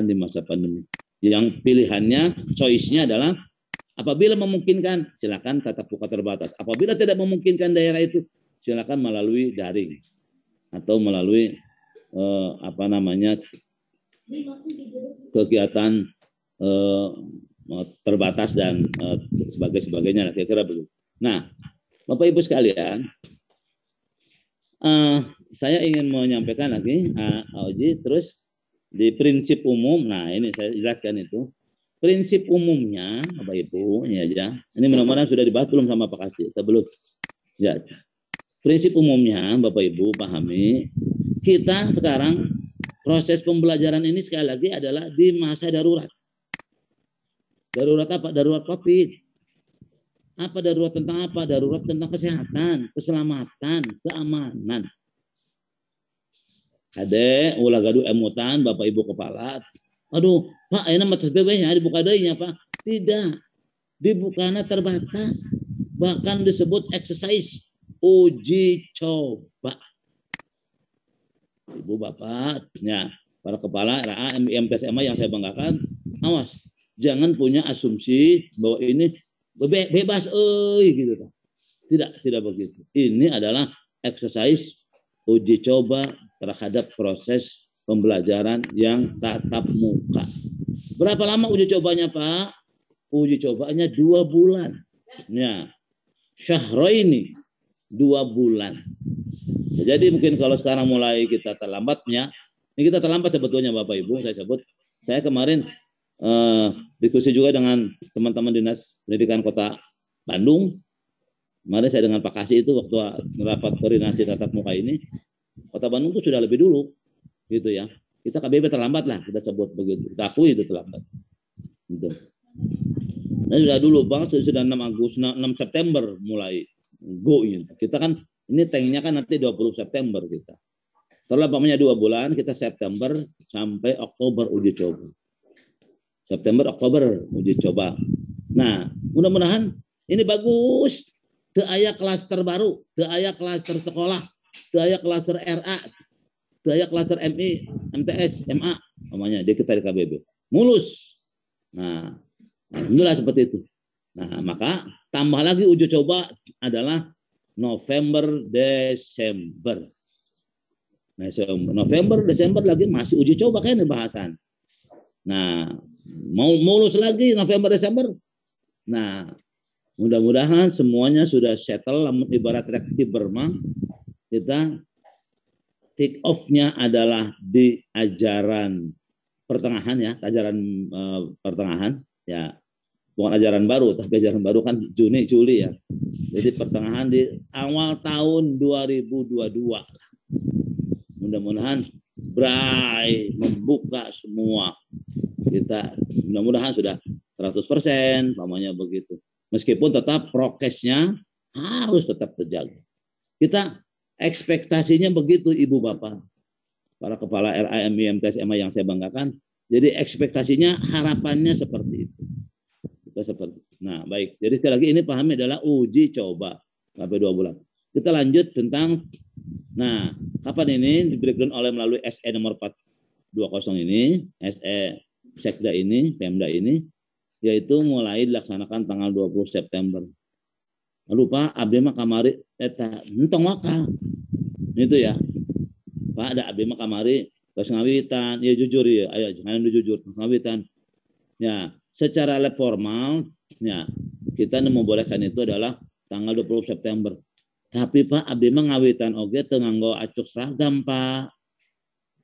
di masa pandemi. Yang pilihannya, choice-nya adalah apabila memungkinkan, silakan tatap muka terbatas. Apabila tidak memungkinkan daerah itu, silakan melalui daring atau melalui kegiatan terbatas dan sebagainya. Kira-kira begitu. Nah, Bapak Ibu sekalian, saya ingin menyampaikan lagi, Oji, terus di prinsip umum. Nah, ini saya jelaskan itu. Prinsip umumnya, Bapak Ibu, ini aja. Ini mudah-mudahan sudah dibahas belum sama Pak Kasih? Belum. Ya. Prinsip umumnya, Bapak Ibu pahami, kita sekarang proses pembelajaran ini sekali lagi adalah di masa darurat. Darurat apa? Darurat COVID. Apa darurat tentang apa? Darurat tentang kesehatan, keselamatan, keamanan. Kade ulah gaduh emutan Bapak Ibu kepala. Aduh, Pak, ini mah BB-nya dibuka deunya, Pak. Tidak. Dibukana terbatas. Bahkan disebut exercise uji coba. Ibu Bapak, ya, para kepala RA MTS SMA yang saya banggakan, awas, jangan punya asumsi bahwa ini bebas gitu. Tidak begitu. Ini adalah exercise uji coba terhadap proses pembelajaran yang tatap muka. Berapa lama uji cobanya, Pak? Uji cobanya 2 bulan. Ya. Syahraini 2 bulan. Jadi mungkin kalau sekarang mulai kita terlambatnya, ini kita terlambat sebetulnya Bapak Ibu, saya kemarin diskusi juga dengan teman-teman Dinas Pendidikan Kota Bandung. Kemarin saya dengan Pak Kasih itu waktu rapat koordinasi tatap muka ini, Kota Bandung itu sudah lebih dulu, gitu ya. Kita KBB terlambat lah, kita sebut begitu. Kita akui itu terlambat. Gitu. Nah, sudah dulu Bang, sudah 6 September mulai go gitu. Kita kan ini tanknya kan nanti 20 September kita. Terlebihnya 2 bulan, kita September sampai Oktober uji coba. September, Oktober uji coba. Nah, mudah-mudahan ini bagus. Teu aya klaster baru, teu aya klaster sekolah, teu aya klaster RA, teu aya klaster MI, MTS, MA, namanya di kita di KBB. Mulus. Nah, alhamdulillah seperti itu. Nah, maka tambah lagi uji coba adalah November, Desember. Nah, November, Desember lagi masih uji coba kan bahasan. Nah, mau mulus lagi November, Desember. Nah, mudah-mudahan semuanya sudah settle, ibarat reaktif bermang. Kita take off-nya adalah di ajaran pertengahan ya, ajaran pertengahan ya, bukan ajaran baru, tapi ajaran baru kan Juni, Juli ya. Jadi pertengahan di awal tahun 2022. Mudah-mudahan Bray membuka semua. Kita mudah-mudahan sudah 100%, namanya begitu. Meskipun tetap prokesnya harus tetap terjaga. Kita ekspektasinya begitu Ibu Bapak. Para kepala RAMI, MTS, SMA yang saya banggakan. Jadi ekspektasinya harapannya seperti itu. Kita seperti. Nah, baik. Jadi sekali lagi ini pahami adalah uji coba sampai 2 bulan. Kita lanjut tentang kapan ini di breakdown oleh melalui SE nomor 420 ini, SE Sekda ini, Pemda ini, yaitu mulai dilaksanakan tanggal 20 September. Lalu Pak, abdi mah kamari eta entong waka. Itu ya. Pak, ada abdi mah kamari geus ngawitan, ya jujur ya, ayo jangan jujur, ngawitan. Ya, secara formal ya, kita membolehkan itu adalah tanggal 20 September. Tapi Pak, abdi mah ngawitan oge teu nganggo acuk seragam, Pak.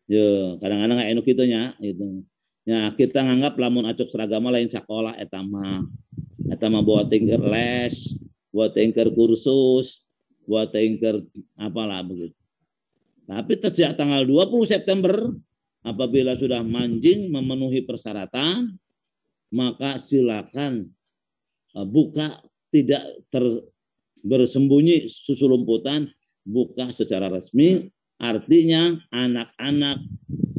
Ya, kadang-kadang anu kitu nya gitu. Ya, kita nganggap lamun acuk seragam lain sekolah eta mah bawa tingker les, buat tingker kursus, buat tingker apalah begitu. Tapi sejak tanggal 20 September apabila sudah manjing memenuhi persyaratan, maka silakan buka, tidak bersembunyi susulumputan, buka secara resmi. Artinya anak-anak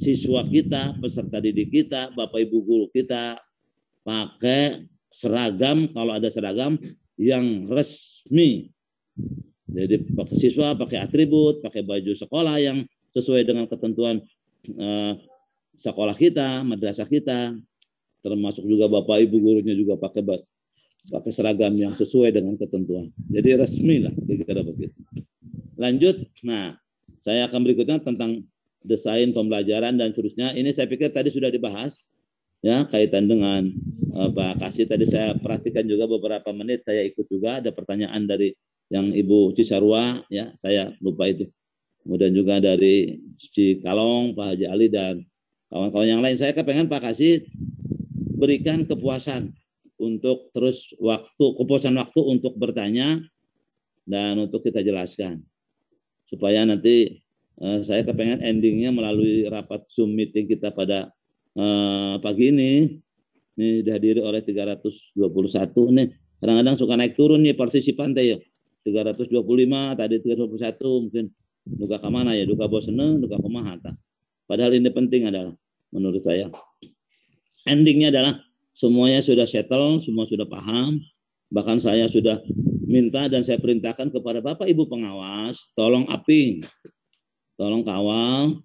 siswa kita, peserta didik kita, Bapak Ibu guru kita pakai seragam, kalau ada seragam yang resmi. Jadi siswa pakai atribut, pakai baju sekolah yang sesuai dengan ketentuan sekolah kita, madrasah kita, termasuk juga Bapak Ibu gurunya juga pakai seragam yang sesuai dengan ketentuan. Jadi resmi lah kira-kira begitu. Lanjut, nah saya akan berikutnya tentang desain pembelajaran dan seterusnya. Ini saya pikir tadi sudah dibahas ya kaitan dengan Pak Kasih. Tadi saya perhatikan juga beberapa menit, saya ikut juga ada pertanyaan dari yang Ibu Cisarua ya, saya lupa itu. Kemudian juga dari Cikalong, Pak Haji Ali dan kawan-kawan yang lain. Saya kepengen Pak Kasih berikan kepuasan untuk terus kepuasan waktu untuk bertanya dan untuk kita jelaskan. Supaya nanti saya kepengen endingnya melalui rapat Zoom meeting kita pada pagi ini dihadiri oleh 321 nih. Kadang-kadang suka naik turun nih partisipan teh ya. 325 tadi 321 mungkin duka kemana ya, duka bosen, duka kumaha. Padahal ini penting adalah menurut saya endingnya adalah semuanya sudah settle, semua sudah paham. Bahkan saya sudah minta dan saya perintahkan kepada Bapak Ibu pengawas, tolong uping, tolong kawal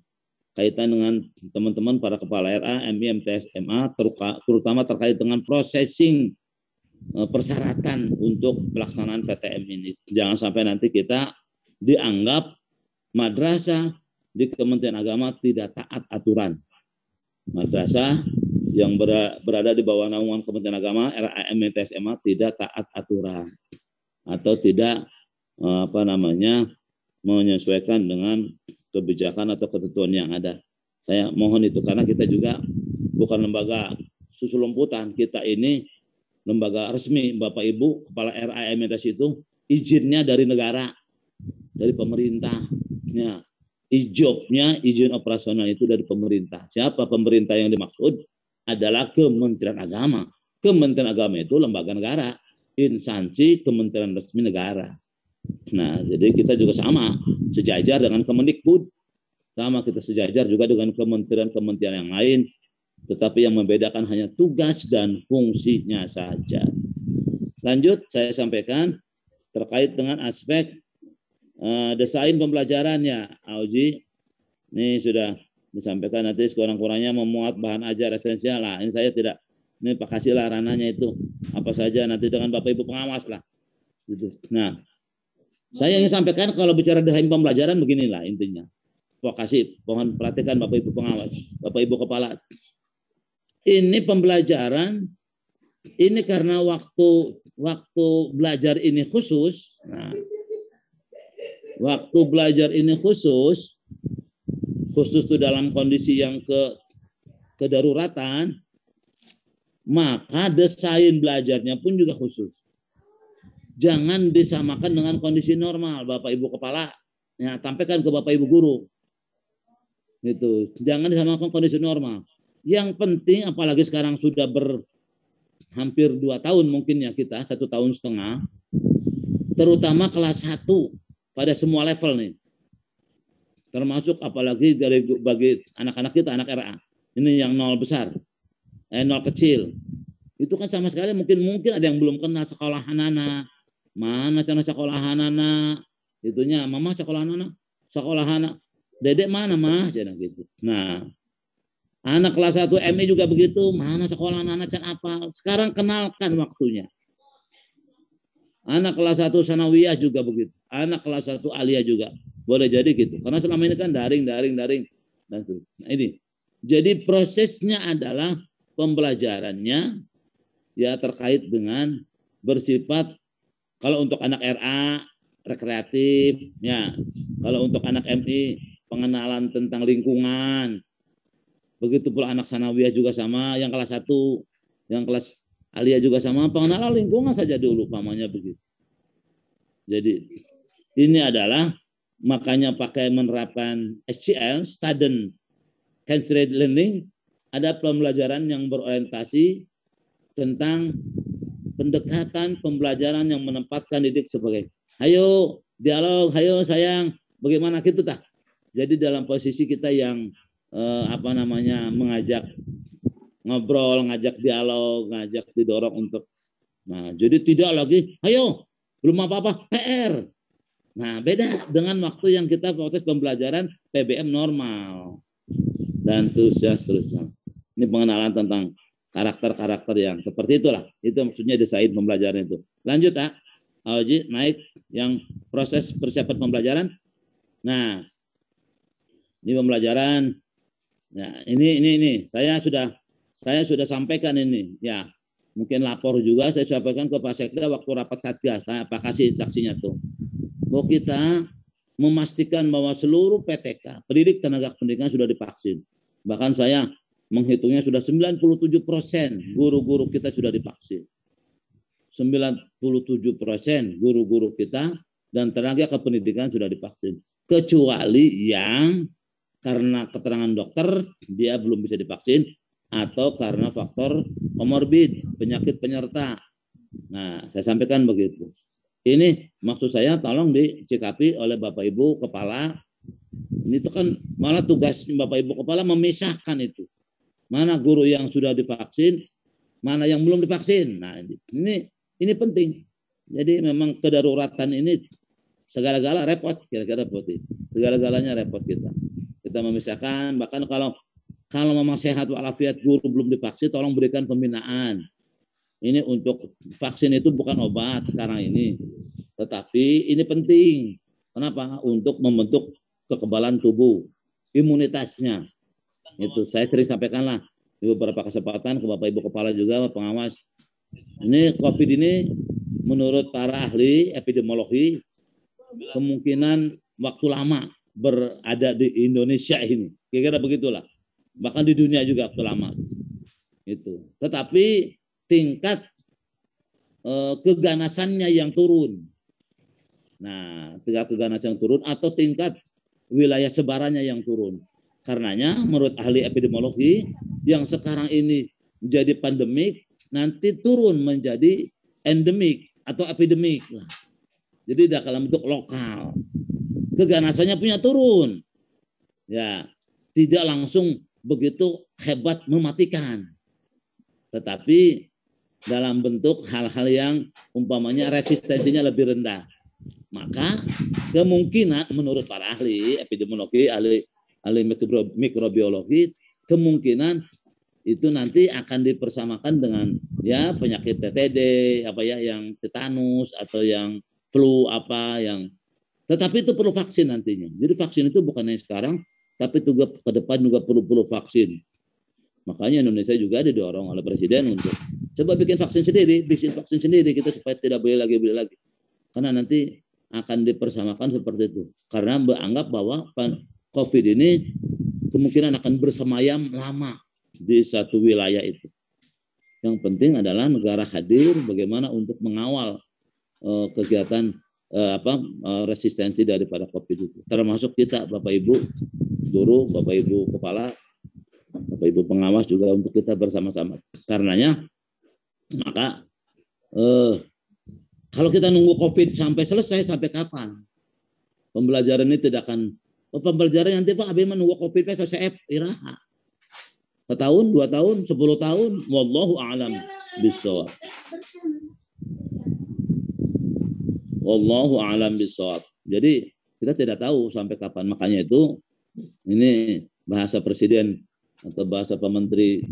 kaitan dengan teman-teman para kepala RA, MI, MTS, MA, terutama terkait dengan processing persyaratan untuk pelaksanaan PTM ini. Jangan sampai nanti kita dianggap madrasah di Kementerian Agama tidak taat aturan. Madrasah yang berada di bawah naungan Kementerian Agama, RA, MI, MTS, MA tidak taat aturan atau tidak menyesuaikan dengan kebijakan atau ketentuan yang ada. Saya mohon itu karena kita juga bukan lembaga susulumputan, kita ini lembaga resmi. Bapak Ibu kepala RA MTS itu izinnya dari negara, dari pemerintah. Ya, izin operasional itu dari pemerintah. Siapa pemerintah yang dimaksud? Adalah Kementerian Agama. Kementerian Agama itu lembaga negara, instansi kementerian resmi negara. Nah, jadi kita juga sama, sejajar dengan Kemendikbud, sama kita sejajar juga dengan kementerian-kementerian yang lain, tetapi yang membedakan hanya tugas dan fungsinya saja. Lanjut, saya sampaikan terkait dengan aspek desain pembelajarannya, Auji. Ini sudah disampaikan, nanti sekurang-kurangnya memuat bahan ajar esensial lah. Ini saya tidak, ini Pak Kasih lah ranahnya itu apa saja nanti dengan Bapak Ibu pengawas lah. Gitu. Nah, saya ingin sampaikan kalau bicara desain pembelajaran beginilah intinya. Pak Kasih, mohon perhatikan Bapak Ibu pengawas, Bapak Ibu kepala. Ini pembelajaran ini karena waktu belajar ini khusus. Nah, waktu belajar ini khusus itu dalam kondisi yang kedaruratan, maka desain belajarnya pun juga khusus. Jangan disamakan dengan kondisi normal, Bapak Ibu kepala. Ya, sampaikan ke Bapak Ibu guru. Gitu. Jangan disamakan kondisi normal. Yang penting, apalagi sekarang sudah hampir 2 tahun mungkin ya kita, 1,5 tahun, terutama kelas 1 pada semua level nih. Termasuk apalagi bagi anak-anak kita, anak RA. Ini yang 0 besar, 0 kecil. Itu kan sama sekali mungkin ada yang belum kenal sekolah anak. Mana cara sekolah anak? Itunya, mama sekolah anak. Dedek mana mah? Jangan gitu. Nah, anak kelas 1 MI juga begitu. Mana sekolah anak apa? Sekarang kenalkan waktunya. Anak kelas 1 sanawiyah juga begitu. Anak kelas 1 aliyah juga. Boleh jadi gitu. Karena selama ini kan daring. Dan nah, ini. Jadi prosesnya adalah pembelajarannya ya terkait dengan bersifat, kalau untuk anak RA rekreatif, ya. Kalau untuk anak MI pengenalan tentang lingkungan. Begitu pula anak sanawiyah juga sama, yang kelas 1, yang kelas aliyah juga sama, pengenalan lingkungan saja dulu pamannya begitu. Jadi ini adalah makanya pakai menerapkan SCL, Student Centered Learning, ada pembelajaran yang berorientasi tentang pendekatan pembelajaran yang menempatkan didik sebagai ayo dialog, ayo sayang, bagaimana gitu tah. Jadi dalam posisi kita yang mengajak ngobrol, ngajak dialog, ngajak didorong untuk, nah jadi tidak lagi ayo belum apa-apa PR. Nah beda dengan waktu yang kita proses pembelajaran PBM normal. dan seterusnya. Ini pengenalan tentang karakter-karakter yang seperti itulah. Itu maksudnya desain pembelajaran itu. Lanjut, Aoji, naik yang proses persiapan pembelajaran. Nah, ini pembelajaran. Nah, ini saya sudah sampaikan ini. Ya, mungkin lapor juga saya sampaikan ke Pak Sekda waktu rapat Satgas. Saya kasih saksinya tuh. Bahwa kita memastikan bahwa seluruh PTK, pendidik tenaga pendidikan sudah divaksin. Bahkan saya menghitungnya sudah 97% guru-guru kita sudah divaksin. 97% guru-guru kita dan tenaga kependidikan sudah divaksin. Kecuali yang karena keterangan dokter dia belum bisa divaksin atau karena faktor komorbid, penyakit penyerta. Nah, saya sampaikan begitu. Ini maksud saya tolong dicikapi oleh Bapak Ibu Kepala. Ini itu kan malah tugas Bapak Ibu Kepala memisahkan itu. Mana guru yang sudah divaksin, mana yang belum divaksin. Nah, ini penting. Jadi memang kedaruratan ini segala-gala repot, kira-kira seperti itu. Segala-galanya repot kita. Kita memisahkan, bahkan kalau memang sehat walafiat guru belum divaksin, tolong berikan pembinaan. Ini untuk vaksin itu bukan obat sekarang ini, tetapi ini penting. Kenapa? Untuk membentuk kekebalan tubuh, imunitasnya. Itu saya sering sampaikanlah di beberapa kesempatan ke Bapak Ibu Kepala juga, pengawas. Ini COVID ini menurut para ahli epidemiologi kemungkinan waktu lama berada di Indonesia ini. Kira-kira begitulah. Bahkan di dunia juga waktu lama. Itu. Tetapi tingkat keganasannya yang turun. Nah, tingkat keganasan yang turun atau tingkat wilayah sebarannya yang turun. Karenanya menurut ahli epidemiologi yang sekarang ini menjadi pandemik nanti turun menjadi endemik atau epidemik. Jadi dalam bentuk lokal. Keganasannya punya turun. Ya, tidak langsung begitu hebat mematikan. Tetapi dalam bentuk hal-hal yang umpamanya resistensinya lebih rendah. Maka kemungkinan menurut para ahli epidemiologi, ahli mikrobiologi, kemungkinan itu nanti akan dipersamakan dengan ya penyakit TTD, yang tetanus atau yang flu tetapi itu perlu vaksin nantinya. Jadi vaksin itu bukan hanya sekarang, tapi juga ke depan juga perlu vaksin. Makanya Indonesia juga didorong oleh Presiden untuk coba bikin vaksin sendiri kita supaya tidak beli lagi. Karena nanti akan dipersamakan seperti itu. Karena beranggap bahwa COVID ini kemungkinan akan bersemayam lama di satu wilayah itu. Yang penting adalah negara hadir bagaimana untuk mengawal kegiatan resistensi daripada COVID itu. Termasuk kita Bapak Ibu guru, Bapak Ibu kepala, Bapak Ibu pengawas juga untuk kita bersama-sama. Karenanya maka kalau kita nunggu COVID sampai selesai, sampai kapan? Pembelajaran ini tidak akan pembelajaran nanti Pak Abim menunggu COVID selesai iraha. Setahun, 2 tahun, 10 tahun, wallahu a'lam bishawab. Wallahu a'lam bishawab. Jadi kita tidak tahu sampai kapan. Makanya itu ini bahasa Presiden atau bahasa Pak Menteri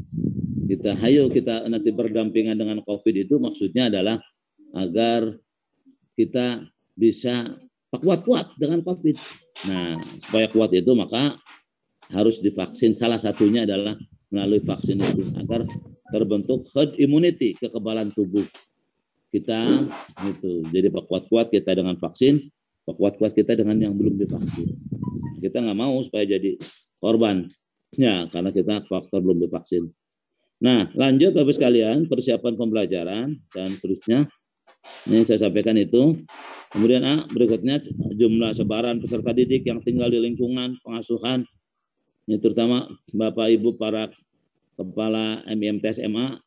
kita, ayo kita nanti berdampingan dengan COVID itu maksudnya adalah agar kita bisa kuat dengan COVID. Nah, supaya kuat itu maka harus divaksin. Salah satunya adalah melalui vaksin itu agar terbentuk herd immunity, kekebalan tubuh kita itu. Jadi kuat kita dengan vaksin, kuat kita dengan yang belum divaksin. Kita nggak mau supaya jadi korban ya karena kita faktor belum divaksin. Nah, lanjut Bapak sekalian, persiapan pembelajaran dan seterusnya. Ini saya sampaikan itu. Kemudian berikutnya jumlah sebaran peserta didik yang tinggal di lingkungan pengasuhan. Ini terutama Bapak Ibu para kepala MIMT SMA,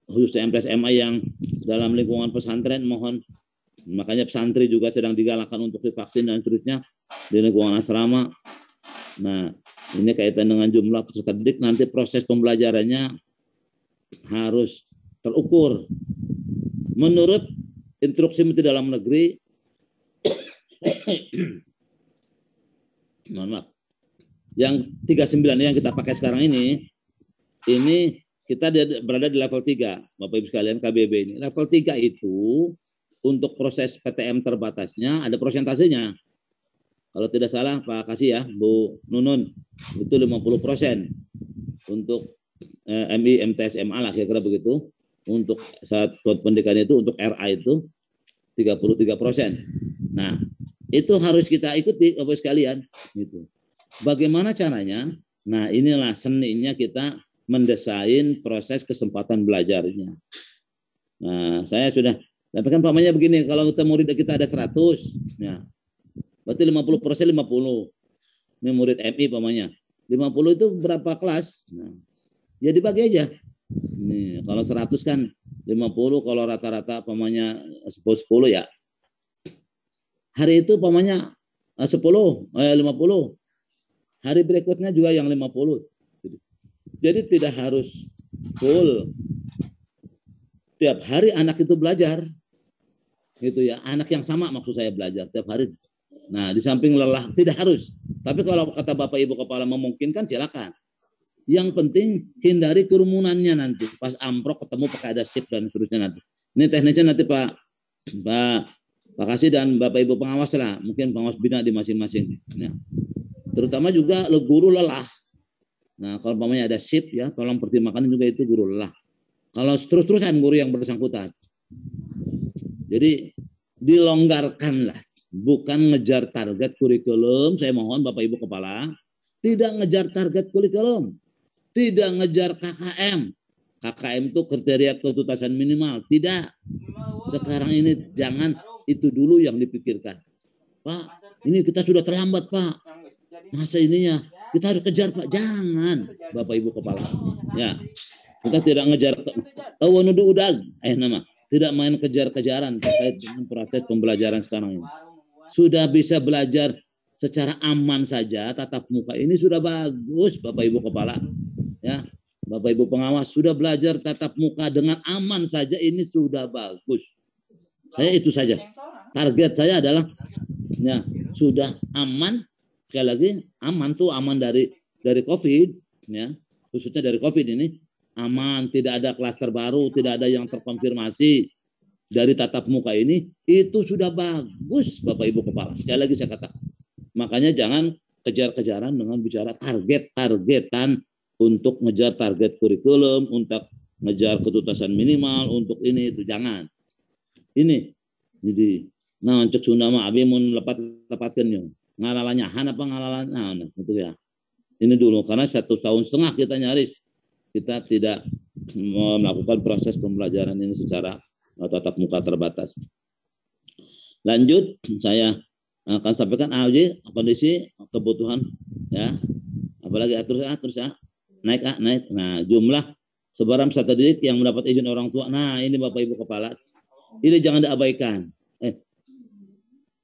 khususnya MT SMA yang dalam lingkungan pesantren, mohon. Makanya pesantren juga sedang digalakkan untuk divaksin dan seterusnya di lingkungan asrama. Nah, ini kaitan dengan jumlah peserta didik, nanti proses pembelajarannya harus terukur. Menurut instruksi Menteri Dalam Negeri, mohon maaf, Yang 39 yang kita pakai sekarang ini kita berada di level 3, Bapak Ibu sekalian, KBB ini. Level 3 itu untuk proses PTM terbatasnya ada prosentasenya. Kalau tidak salah Pak kasih ya, Bu Nunun, itu 50% untuk MI, MTS, MA lah kira-kira begitu. Untuk saat pendidikan itu, untuk RA itu 33%. Nah, itu harus kita ikuti Bapak sekalian. Gitu. Bagaimana caranya? Nah, inilah seninya kita mendesain proses kesempatan belajarnya. Nah, saya sudah, tapi kan pamannya begini, kalau kita murid kita ada 100, ya, berarti 50% 50. Ini murid MI pamannya. 50 itu berapa kelas? Nah, ya dibagi aja. Nih, kalau 100 kan 50, kalau rata-rata pamannya 10 ya. Hari itu pamannya 50. Hari berikutnya juga yang 50. Jadi tidak harus full. Tiap hari anak itu belajar. Gitu ya. Anak yang sama maksud saya belajar tiap hari. Nah, di samping lelah tidak harus. Tapi kalau kata Bapak Ibu Kepala memungkinkan silakan. Yang penting hindari kerumunannya nanti. Pas amprok ketemu pakai ada sip dan seterusnya nanti. Ini teknisnya nanti Pak Kasih dan Bapak Ibu pengawas lah. Mungkin pengawas bina di masing-masing. Ya. Terutama juga guru lelah. Nah, kalau pamannya ada sip ya, tolong pertimbangkan juga itu guru lelah. Kalau terus-terusan guru yang bersangkutan. Jadi dilonggarkanlah, bukan ngejar target kurikulum. Saya mohon Bapak Ibu Kepala, tidak ngejar target kurikulum, tidak ngejar KKM. KKM itu kriteria ketuntasan minimal, tidak. Sekarang ini jangan itu dulu yang dipikirkan. Pak, ini kita sudah terlambat Pak. Masa ininya kita harus kejar Pak, jangan Bapak Ibu Kepala. Ya, kita tidak ngejar tidak main kejar-kejaran terkait dengan proses pembelajaran sekarang ini. Sudah bisa belajar secara aman saja, tatap muka ini sudah bagus Bapak Ibu Kepala. Ya, Bapak Ibu pengawas sudah belajar tatap muka dengan aman saja ini sudah bagus. Saya itu saja. Target saya adalah ya, sudah aman. Sekali lagi aman tuh aman dari COVID ya, khususnya dari COVID ini aman, tidak ada klaster baru, tidak ada yang terkonfirmasi dari tatap muka ini, itu sudah bagus Bapak Ibu Kepala. Sekali lagi saya katakan. Makanya jangan kejar-kejaran dengan bicara targetan untuk ngejar target kurikulum, untuk ngejar ketuntasan minimal, untuk ini itu jangan. Ini jadi nah cek Sunda mah abi mun lepat-lepatkeun yo. Ngalalanya apa ngalalanya gitu ya. Ini dulu karena 1,5 tahun kita nyaris kita tidak melakukan proses pembelajaran ini secara tatap muka terbatas. Lanjut saya akan sampaikan kondisi kebutuhan ya. Apalagi terus ya. Naik. Nah, jumlah sebarang peserta didik yang mendapat izin orang tua. Nah, ini Bapak Ibu Kepala. Ini jangan diabaikan.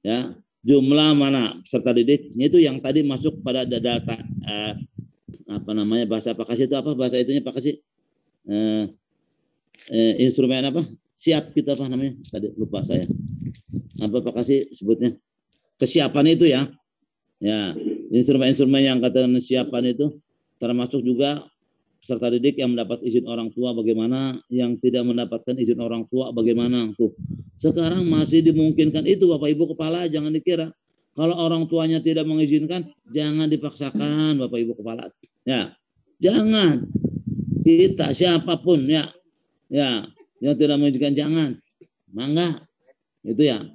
Ya, jumlah mana peserta didik itu yang tadi masuk pada data bahasa Pak Kasih itu apa bahasa itunya Pak Kasih instrumen apa siap kita apa namanya tadi lupa saya apa Pak Kasih sebutnya kesiapan itu ya instrumen-instrumen yang katakan kesiapan itu termasuk juga peserta didik yang mendapat izin orang tua bagaimana, yang tidak mendapatkan izin orang tua bagaimana tuh. Sekarang masih dimungkinkan itu Bapak Ibu Kepala, jangan dikira kalau orang tuanya tidak mengizinkan jangan dipaksakan Bapak Ibu Kepala. Ya. Jangan. Kita siapapun ya yang tidak mengizinkan jangan. Mangga. Itu ya.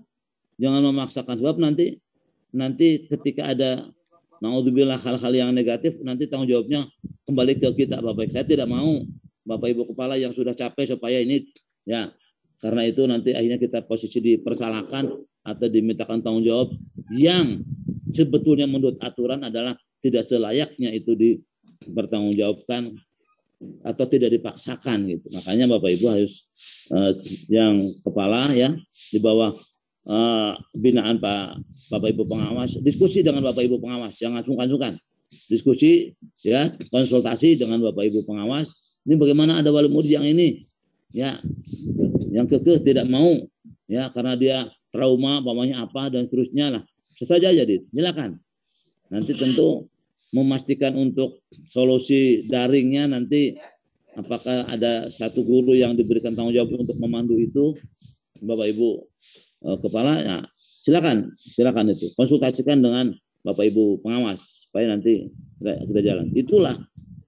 Jangan memaksakan sebab nanti ketika ada naudzubillah hal-hal yang negatif nanti tanggung jawabnya kembali ke kita Bapak. Saya tidak mau Bapak Ibu Kepala yang sudah capek supaya ini ya karena itu nanti akhirnya kita posisi dipersalahkan atau dimintakan tanggung jawab yang sebetulnya menurut aturan adalah tidak selayaknya itu dipertanggungjawabkan atau tidak dipaksakan gitu. Makanya Bapak Ibu harus yang kepala ya di bawah binaan Bapak Ibu pengawas, diskusi dengan Bapak Ibu pengawas, jangan sungkan-sungkan. Diskusi ya, konsultasi dengan Bapak Ibu pengawas. Ini bagaimana ada wali murid yang ini ya, yang kekeh tidak mau ya karena dia trauma, bapaknya apa dan seterusnya lah. Sesaja jadi, silakan. Nanti tentu memastikan untuk solusi daringnya nanti apakah ada satu guru yang diberikan tanggung jawab untuk memandu itu, Bapak Ibu kepala, ya silakan itu konsultasikan dengan Bapak Ibu pengawas supaya nanti kita jalan. Itulah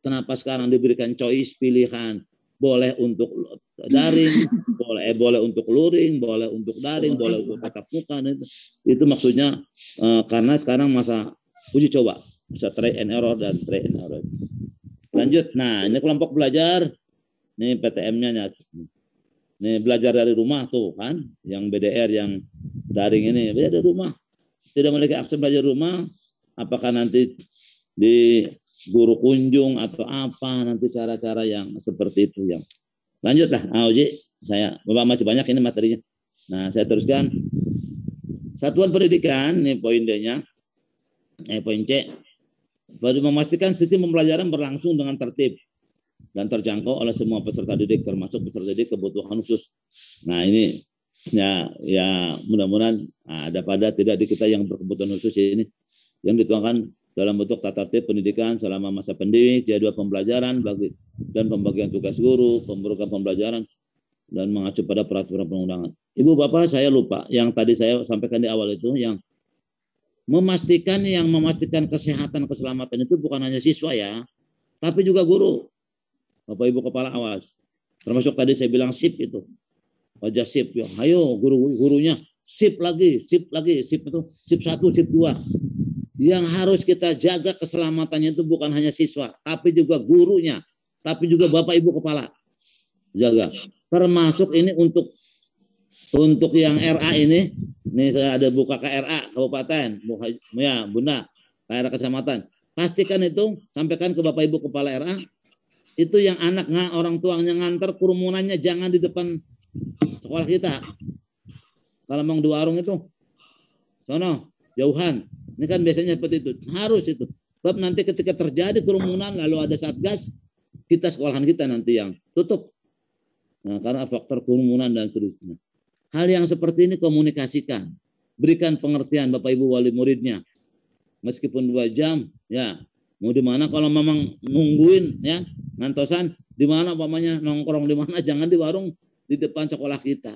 kenapa sekarang diberikan choice, pilihan, boleh untuk daring, boleh untuk luring, boleh untuk daring, boleh untuk tatap muka. Itu maksudnya karena sekarang masa uji coba, bisa try and error dan try and error. Lanjut, nah ini kelompok belajar, ini PTM-nya, ini belajar dari rumah tuh kan, yang BDR, yang daring ini belajar dari rumah, tidak memiliki akses belajar rumah, apakah nanti di guru kunjung atau apa nanti cara-cara yang seperti itu yang lanjutlah. Uji saya Bapak masih banyak ini materinya. Nah saya teruskan satuan pendidikan, ini poin D-nya, poin C. Baru memastikan sistem pembelajaran berlangsung dengan tertib dan terjangkau oleh semua peserta didik, termasuk peserta didik kebutuhan khusus. Nah ini ya mudah-mudahan ada pada tidak di kita yang berkebutuhan khusus ini yang dituangkan dalam bentuk tata tertib pendidikan selama masa pendidik, jadwal pembelajaran dan pembagian tugas guru, pemrogram pembelajaran, dan mengacu pada peraturan perundangan. Ibu Bapak, saya lupa yang tadi saya sampaikan di awal itu, yang memastikan kesehatan keselamatan itu bukan hanya siswa ya, tapi juga guru. Bapak Ibu kepala awas. Termasuk tadi saya bilang sip itu. Wajah sip ya. Ayo gurunya sip lagi, sip itu sip 1, sip 2. Yang harus kita jaga keselamatannya itu bukan hanya siswa, tapi juga gurunya, tapi juga Bapak Ibu kepala jaga. Termasuk ini untuk yang RA ini saya ada buka KRA kabupaten, ya Bunda, KRA kecamatan. Pastikan itu, sampaikan ke Bapak Ibu kepala RA, itu yang anak orang tuanya nganter, kerumunannya jangan di depan sekolah kita. Kalau mau di warung itu, sono jauhan. Ini kan biasanya seperti itu. Harus itu. Sebab nanti ketika terjadi kerumunan lalu ada satgas, kita sekolahan kita nanti yang tutup. Nah, karena faktor kerumunan dan seterusnya. Hal yang seperti ini komunikasikan. Berikan pengertian Bapak Ibu wali muridnya. Meskipun 2 jam, ya. Mau di mana kalau memang nungguin ya, ngantosan di mana umpamanya nongkrong di mana, jangan di warung di depan sekolah kita.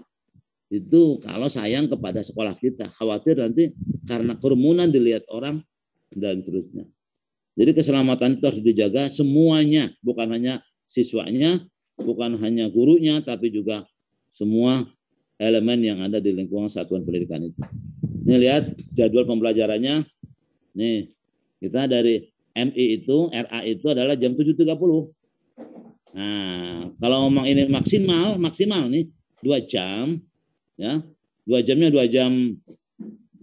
Itu kalau sayang kepada sekolah kita, khawatir nanti karena kerumunan dilihat orang dan seterusnya. Jadi keselamatan itu harus dijaga semuanya, bukan hanya siswanya, bukan hanya gurunya, tapi juga semua elemen yang ada di lingkungan satuan pendidikan itu. Ini lihat jadwal pembelajarannya. Nih, kita dari MI itu, RA itu adalah jam 7.30. Nah, kalau ngomong ini maksimal nih 2 jam. Ya, 2 jamnya 2 jam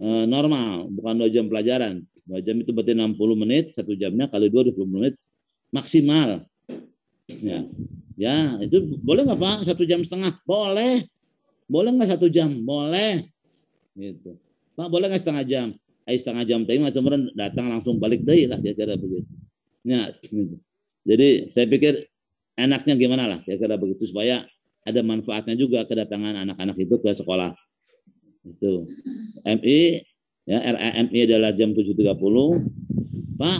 normal, bukan 2 jam pelajaran. 2 jam itu berarti 60 menit, 1 jamnya kali 2 20 menit maksimal. Ya, itu boleh nggak Pak? 1 jam setengah? Boleh. Boleh nggak 1 jam? Boleh. Gitu. Pak, boleh nggak setengah jam? Setengah jam tadi macam datang langsung balik deh lah, kira-kira begitu. Ya, gitu. Jadi saya pikir enaknya gimana lah, kira-kira begitu supaya ada manfaatnya juga kedatangan anak-anak itu ke sekolah. Itu MI ya, RAMI adalah jam 7.30. Pak,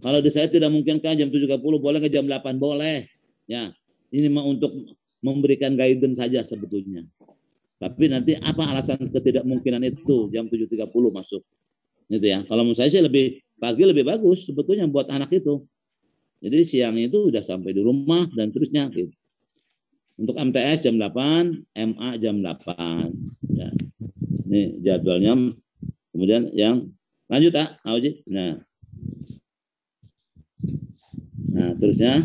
kalau di saya tidak mungkin kan jam 7.30, boleh ke jam 8? Boleh. Ya, ini mah untuk memberikan guidance saja sebetulnya. Tapi nanti apa alasan ketidakmungkinan itu jam 7.30 masuk? Gitu ya. Kalau menurut saya sih lebih pagi lebih bagus sebetulnya buat anak itu. Jadi siang itu udah sampai di rumah dan terusnya gitu. Untuk MTS jam 8, MA jam 8. Ya. Ini jadwalnya. Kemudian yang lanjut Auji. Nah, terusnya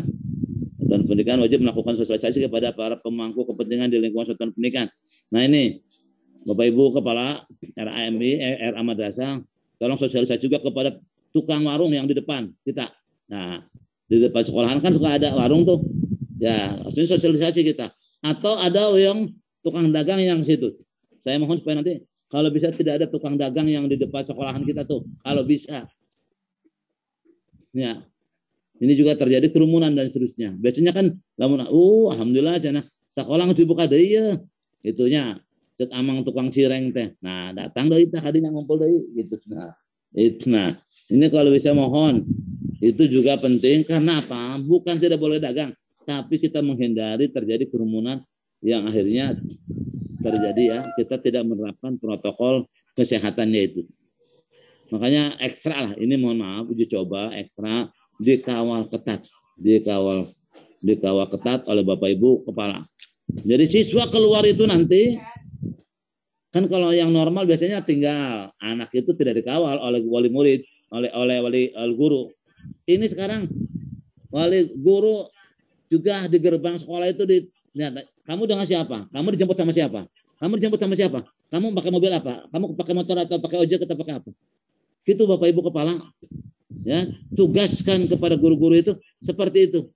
satuan pendidikan wajib melakukan sosialisasi kepada para pemangku kepentingan di lingkungan satuan pendidikan. Nah ini Bapak Ibu kepala RAMI, RA Madrasah, tolong sosialisasi juga kepada tukang warung yang di depan kita. Nah, di depan sekolahan kan suka ada warung tuh. Ya, harusnya sosialisasi kita. Atau ada yang tukang dagang yang situ. Saya mohon supaya nanti kalau bisa tidak ada tukang dagang yang di depan sekolahan kita tuh. Kalau bisa. Ya. Ini juga terjadi kerumunan dan seterusnya. Biasanya kan alhamdulillah cenah sekolah dibuka deui ya. Itunya cek amang tukang cireng teh. Nah, datang deui teh hadinya ngumpul deui gitu. Nah, ini kalau bisa mohon Itu juga penting karena apa? Bukan tidak boleh dagang, tapi kita menghindari terjadi kerumunan yang akhirnya terjadi ya, kita tidak menerapkan protokol kesehatannya itu. Makanya ekstra lah, ini mohon maaf, uji coba ekstra dikawal ketat, dikawal ketat oleh Bapak Ibu kepala. Jadi siswa keluar itu nanti, kan kalau yang normal biasanya tinggal, anak itu tidak dikawal oleh wali murid, oleh wali guru. Ini sekarang wali guru juga di gerbang sekolah itu kamu dengan siapa? Kamu dijemput sama siapa? Kamu dijemput sama siapa? Kamu pakai mobil apa? Kamu pakai motor atau pakai ojek atau pakai apa? Gitu Bapak Ibu kepala. Ya, tugaskan kepada guru-guru itu seperti itu.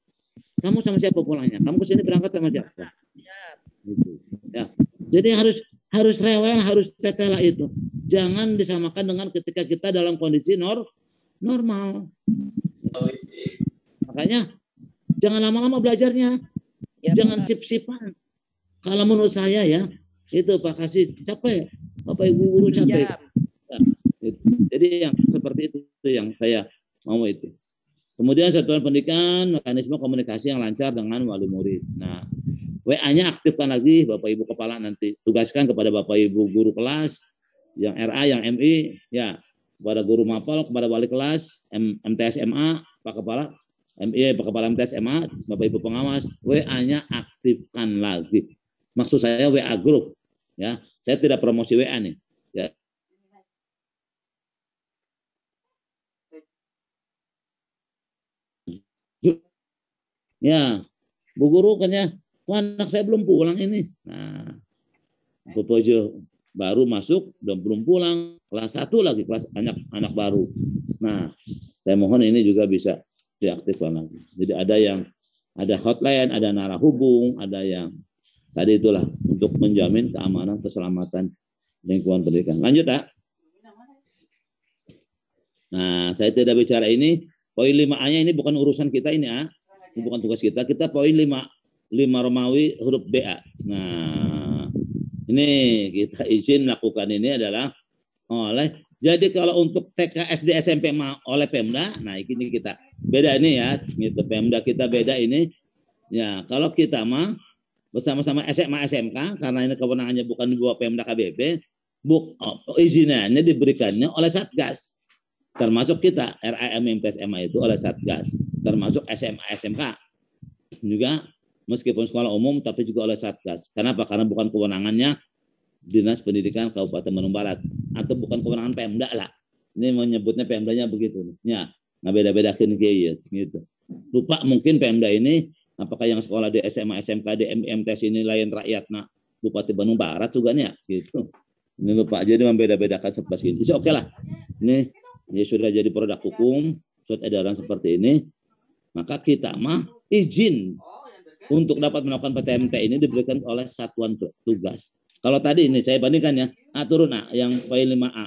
Kamu sama siapa pulangnya? Kamu ke sini berangkat sama siapa? Gitu. Ya. Jadi harus rewel, harus tetela itu. Jangan disamakan dengan ketika kita dalam kondisi normal. Makanya jangan lama-lama belajarnya. Ya, jangan sip-sipan. Kalau menurut saya ya, itu Pak Kasih capek. Bapak Ibu guru capek. Ya. Jadi yang seperti itu yang saya mau itu. Kemudian satuan pendidikan, mekanisme komunikasi yang lancar dengan wali murid. Nah, WA-nya aktifkan lagi Bapak Ibu kepala nanti. Tugaskan kepada Bapak Ibu guru kelas, yang RA, yang MI, ya, kepada guru mapel, kepada wali kelas, MTS MA, Pak Kepala, MI, Pak Kepala MTS MA, Bapak Ibu pengawas, WA-nya aktifkan lagi. Maksud saya WA group, ya. Saya tidak promosi WA nih, ya. Ya, Bu Guru katanya, anak saya belum pulang ini. Nah, Bu Pojo baru masuk, belum pulang, kelas 1 lagi, kelas anak baru. Nah, saya mohon ini juga bisa diaktifkan lagi. Jadi ada hotline, ada narah hubung, ada yang tadi itulah untuk menjamin keamanan, keselamatan lingkungan pendidikan. Lanjut, Pak. Nah, saya tidak bicara ini, poin 5A-nya ini bukan urusan kita ini, ya. Ini bukan tugas kita. Kita poin 5 Romawi huruf BA. Nah, ini kita izin melakukan ini adalah jadi kalau untuk TK SD SMP oleh Pemda, nah ini kita beda ini ya, gitu Pemda kita beda ini. Ya, kalau kita mah bersama-sama SMA SMK karena ini kewenangannya bukan di bawah Pemda KBP, izinannya diberikannya oleh Satgas. Termasuk kita RAM MTS MA itu oleh Satgas, termasuk SMA SMK juga meskipun sekolah umum tapi juga oleh Satgas. Kenapa? Karena bukan kewenangannya Dinas Pendidikan Kabupaten Bandung Barat atau bukan kewenangan Pemda lah. Ini menyebutnya Pemdanya begitu. Ya, nggak beda-bedakan kayak gitu. Lupa mungkin Pemda ini apakah yang sekolah di SMA SMK di MTS ini lain rakyatnya Bupati Bandung Barat juga nih ya gitu. Ini lupa jadi membeda-bedakan seperti ini. Oke lah. Ini sudah jadi produk hukum, surat edaran seperti ini, maka kita mah izin untuk dapat melakukan PTMT ini diberikan oleh satuan tugas. Kalau tadi ini saya bandingkan ya, turun yang poin 5A.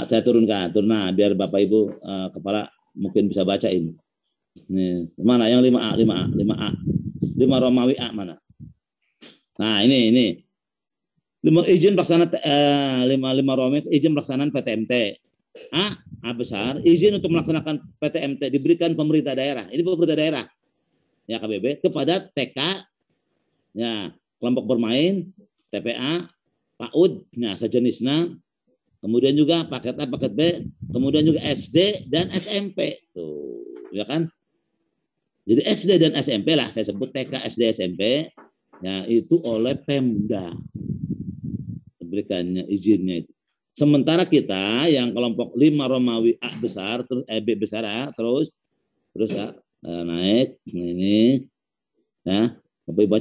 Saya turunkan, biar Bapak Ibu kepala mungkin bisa baca ini. Nih, mana yang 5A, 5 Romawi A mana? Nah, ini. 5 izin pelaksanaan 5 Romawi izin pelaksanaan PTMT. A besar, izin untuk melaksanakan PTMT diberikan pemerintah daerah. Ini pemerintah daerah, ya KBB, kepada TK, ya kelompok bermain, TPA, PAUD, nah sejenisnya, kemudian juga paket A, paket B, kemudian juga SD dan SMP, tuh, ya kan? Jadi SD dan SMP lah, saya sebut TK, SD, SMP, ya itu oleh Pemda, diberikannya izinnya itu. Sementara kita yang kelompok 5 Romawi A besar, terus B besar A, terus naik ini, ya,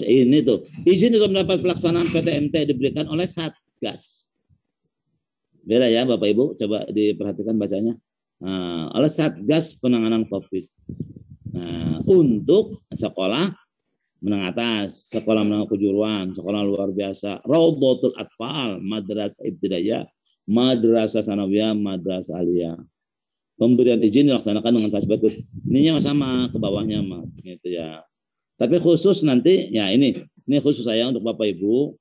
ini tuh izin untuk mendapat pelaksanaan PTMT diberikan oleh Satgas. Beda ya Bapak Ibu, coba diperhatikan bacanya. Nah, oleh Satgas Penanganan COVID. Nah, untuk sekolah menengah atas, sekolah menengah kejuruan, sekolah luar biasa, Raudhatul Atfal, Madrasah Ibtidaiyah, Madrasah Sanawiyah, Madrasah Aliyah. Pemberian izin dilaksanakan dengan tasbih. Ininya sama ke bawahnya mah gitu ya. Tapi khusus nanti ya ini khusus saya untuk Bapak Ibu.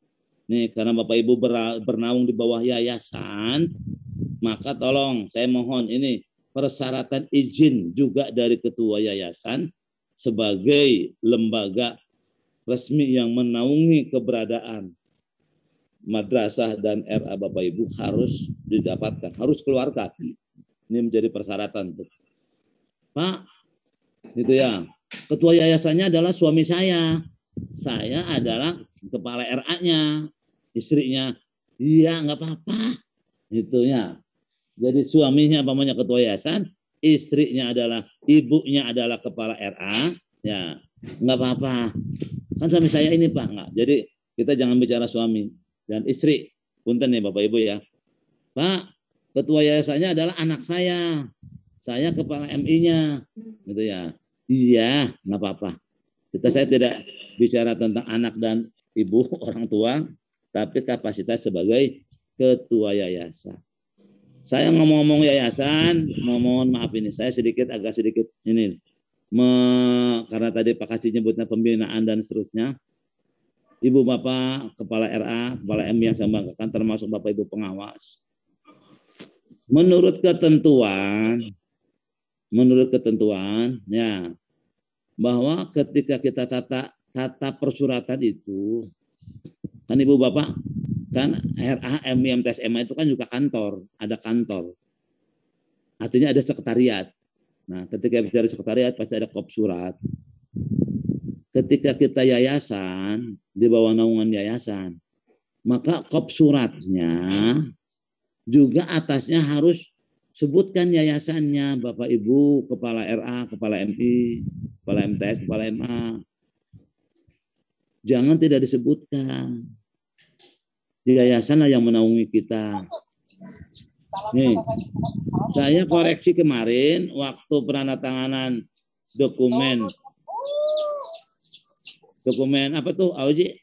Nih karena Bapak Ibu bernaung di bawah yayasan, maka tolong saya mohon ini persyaratan izin juga dari ketua yayasan sebagai lembaga resmi yang menaungi keberadaan madrasah dan RA Bapak Ibu harus didapatkan, harus keluarkan. Ini menjadi persyaratan. Pak, gitu ya. Ketua yayasannya adalah suami saya. Saya adalah kepala RA-nya, istrinya. Iya, nggak apa-apa. Gitu ya. Jadi suaminya namanya ketua yayasan, istrinya adalah, ibunya adalah kepala RA, ya nggak apa-apa. Kan suami saya ini Pak, nggak. Jadi kita jangan bicara suami dan istri. Punten nih Bapak Ibu ya. Pak, ketua yayasannya adalah anak saya. Saya kepala MI-nya, gitu ya. Iya, nggak apa-apa. Saya tidak bicara tentang anak dan ibu orang tua, tapi kapasitas sebagai ketua yayasan. Saya ngomong-ngomong yayasan, mohon maaf ini, saya agak sedikit ini, karena tadi Pak Kasih nyebutnya pembinaan dan seterusnya. Ibu Bapak, Kepala RA, Kepala MI yang saya banggakan, termasuk Bapak Ibu pengawas. Menurut ketentuan, ya, bahwa ketika kita tata persuratan itu, kan Ibu Bapak, kan RA, MI, MTS, MA itu kan juga kantor, ada kantor. Artinya ada sekretariat. Nah, ketika bicara sekretariat pasti ada kop surat. Ketika kita yayasan, di bawah naungan yayasan, maka kop suratnya juga atasnya harus sebutkan yayasannya, Bapak Ibu, Kepala RA, Kepala MI, Kepala MTS, Kepala MA. Jangan tidak disebutkan. Yayasan yang menaungi kita. Nih, saya koreksi kemarin waktu penandatanganan dokumen apa tuh, Auji?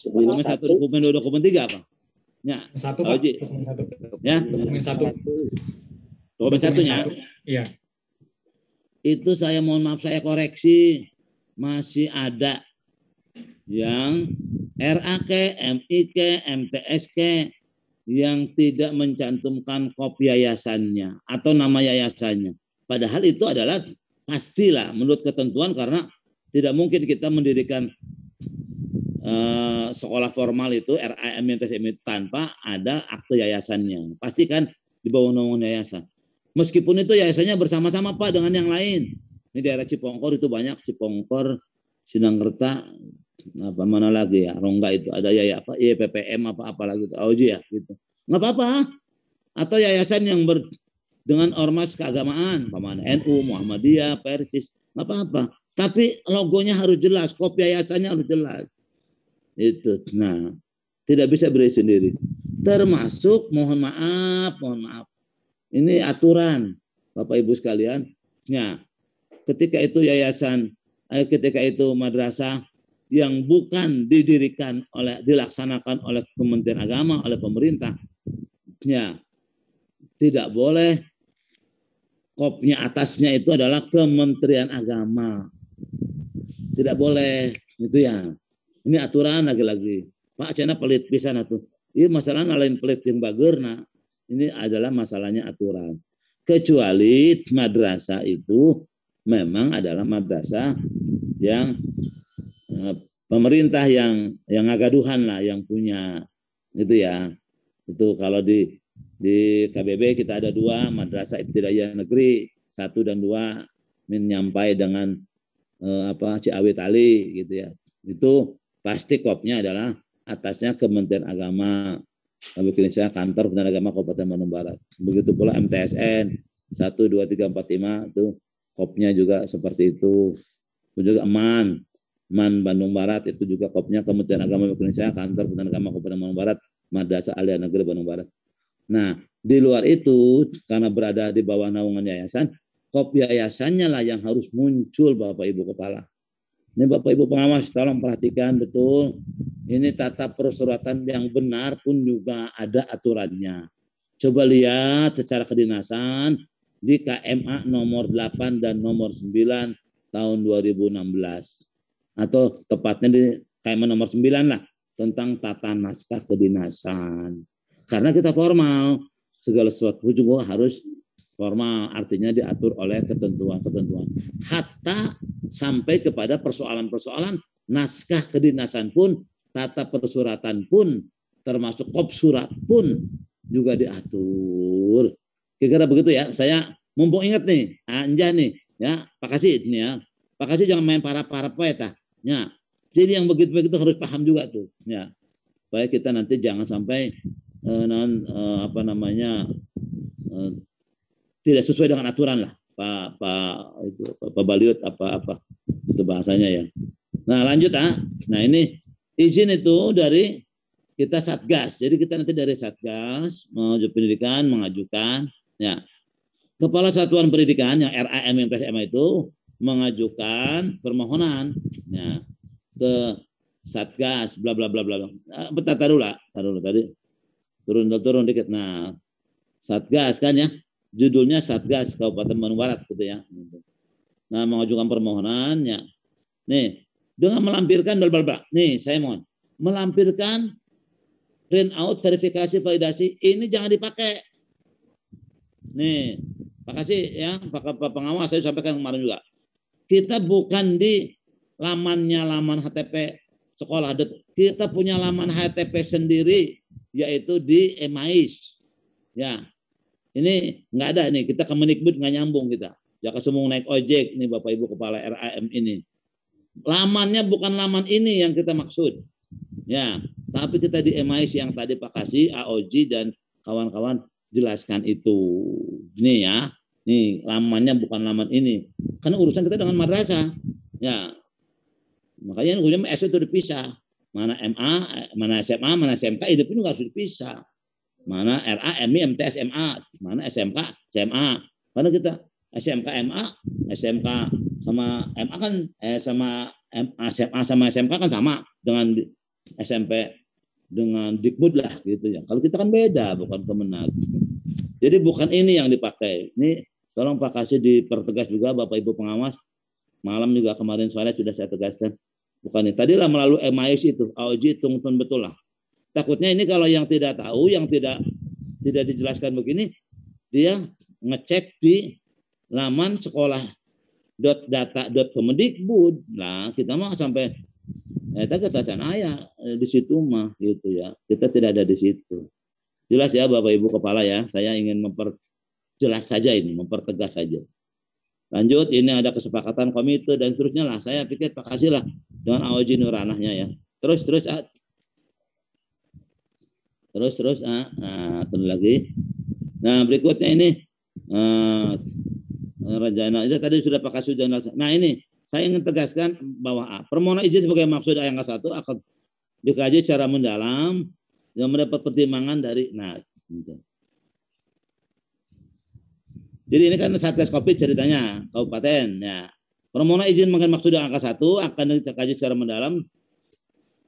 Dokumen 1, dokumen 2, dokumen 3 apa? Ya, satu Pak. Auji. Dokumen 1. Ya. Dokumen 1. Dokumen 1-nya. Iya. Itu saya mohon maaf, saya koreksi. Masih ada yang RAK, MIK, MTSK yang tidak mencantumkan kopi yayasannya atau nama yayasannya. Padahal itu adalah pastilah menurut ketentuan, karena tidak mungkin kita mendirikan sekolah formal itu RA, MI, MTS, MI tanpa ada akte yayasannya. Pasti kan di bawah naungan yayasan. Meskipun itu yayasannya bersama-sama Pak dengan yang lain. Ini daerah Cipongkor itu banyak, Cipongkor, Sinangkerta, apa mana lagi ya, Rongga itu ada apa YPPM apa lagi itu, Auji ya gitu. Nggak apa-apa. Atau yayasan yang dengan ormas keagamaan, paman NU, Muhammadiyah, Persis, nggak apa-apa. Tapi logonya harus jelas, kopi yayasannya harus jelas. Itu. Nah, tidak bisa berdiri sendiri. Termasuk mohon maaf. Ini aturan Bapak Ibu sekalian. Ya, ketika itu yayasan, ketika itu madrasah yang bukan dilaksanakan oleh Kementerian Agama, oleh pemerintah, ya tidak boleh kopnya atasnya itu adalah Kementerian Agama. Tidak boleh, itu ya. Ini aturan lagi-lagi. Pak Cena pelit pisan atuh. Ini masalah lain pelit yang bagerna. Ini adalah masalahnya aturan. Kecuali madrasah itu memang adalah madrasah yang pemerintah yang ngagaduhan lah yang punya, gitu ya. Itu kalau di KBB kita ada 2 madrasah ibtidaiyah negeri, 1 dan 2 menyampai dengan Ciawi Tali gitu ya. Itu pasti kopnya adalah atasnya Kementerian Agama. Republik Indonesia, Kantor Pendidikan Agama Kabupaten Bandung Barat. Begitu pula MTSN 1, 2, 3, 4, 5 itu kopnya juga seperti itu. Itu juga MAN Bandung Barat itu juga kopnya Kementerian Agama Republik Indonesia, Kantor Pendidikan Agama Kabupaten Bandung Barat, Madrasah Aliyah Negeri Bandung Barat. Nah, di luar itu karena berada di bawah naungan yayasan, kop yayasannya lah yang harus muncul Bapak Ibu Kepala. Ini Bapak Ibu pengawas tolong perhatikan betul. Ini tata persuratan yang benar pun juga ada aturannya. Coba lihat secara kedinasan di KMA nomor 8 dan nomor 9 tahun 2016. Atau tepatnya di KMA nomor 9 lah, tentang tata naskah kedinasan. Karena kita formal, segala sesuatu juga harus formal, artinya diatur oleh ketentuan-ketentuan. Hatta sampai kepada persoalan-persoalan naskah kedinasan pun, tata persuratan pun, termasuk kop surat pun juga diatur. Kira-kira begitu ya. Saya mumpung ingat nih, anjah nih, ya Pak Kasih ini ya. Pak Kasih jangan main para poet ya. Jadi yang begitu-begitu harus paham juga tuh, ya. Supaya kita nanti jangan sampai tidak sesuai dengan aturan lah, Pak Baliut apa itu bahasanya ya. Nah lanjut Nah ini izin itu dari kita Satgas. Jadi kita nanti dari Satgas pendidikan mengajukan ya. Kepala Satuan Pendidikan yang RAM yang PSMA itu mengajukan permohonan ya ke Satgas bla bla bla bla. Taruh dulu tadi. Turun dikit. Nah, Satgas kan ya. Judulnya Satgas Kabupaten Bandung Barat gitu ya. Nah, mengajukan permohonan ya. Nih, dengan melampirkan bla bla bla. Nih, saya mohon melampirkan print out verifikasi validasi ini jangan dipakai. Nih, Pak Kasih ya, Pak Pengawas saya sampaikan kemarin juga. Kita bukan di laman HTP sekolah. Kita punya laman HTP sendiri yaitu di EMAIS. Ya. Ini nggak ada nih, kita ke Mendikbud nggak nyambung kita. Ya semua naik ojek nih Bapak Ibu Kepala RAM ini. Lamannya bukan laman ini yang kita maksud. Ya, tapi kita di EMAIS yang tadi Pak Kasih, AOG dan kawan-kawan jelaskan itu. Nih ya, nih lamannya bukan laman ini. Karena urusan kita dengan madrasah. Ya. Makanya S itu dipisah. Mana MA, mana SMA, mana SMK, itu pun harus dipisah. Mana RA, MI, MTS, MA, mana SMK, SMA. Karena kita SMK, MA, SMK sama MA kan sama SMA sama SMK kan sama dengan SMP dengan Dikbud lah gitu ya. Kalau kita kan beda, bukan Kemenag. Jadi bukan ini yang dipakai. Ini tolong Pak Kasih dipertegas juga Bapak Ibu pengawas. Malam juga kemarin sore sudah saya tegaskan. Bukan ini. Tadilah melalui MIS itu, AOG tungtun betul lah. Takutnya ini kalau yang tidak tahu, yang tidak dijelaskan begini, dia ngecek di laman sekolah.data.kemendikbud. Nah, kita mah sampai ketahuan ayah di situ mah gitu ya. Kita tidak ada di situ. Jelas ya Bapak Ibu Kepala ya. Saya ingin memperjelas saja ini, mempertegas saja. Lanjut, ini ada kesepakatan komite dan seterusnya lah. Saya pikir Pak Kasih lah dengan AOG Nuranahnya ya. Terus lagi. Nah berikutnya ini rencana itu tadi sudah Pak Kasih. Nah ini saya ingin tegaskan bahwa permohonan izin sebagai maksud yang ke-1 akan dikaji secara mendalam yang mendapat pertimbangan dari gitu. Jadi ini kan Satgas Covid ceritanya kabupaten ya. Permohonan izin mengenai maksud yang angka 1 akan dikaji secara mendalam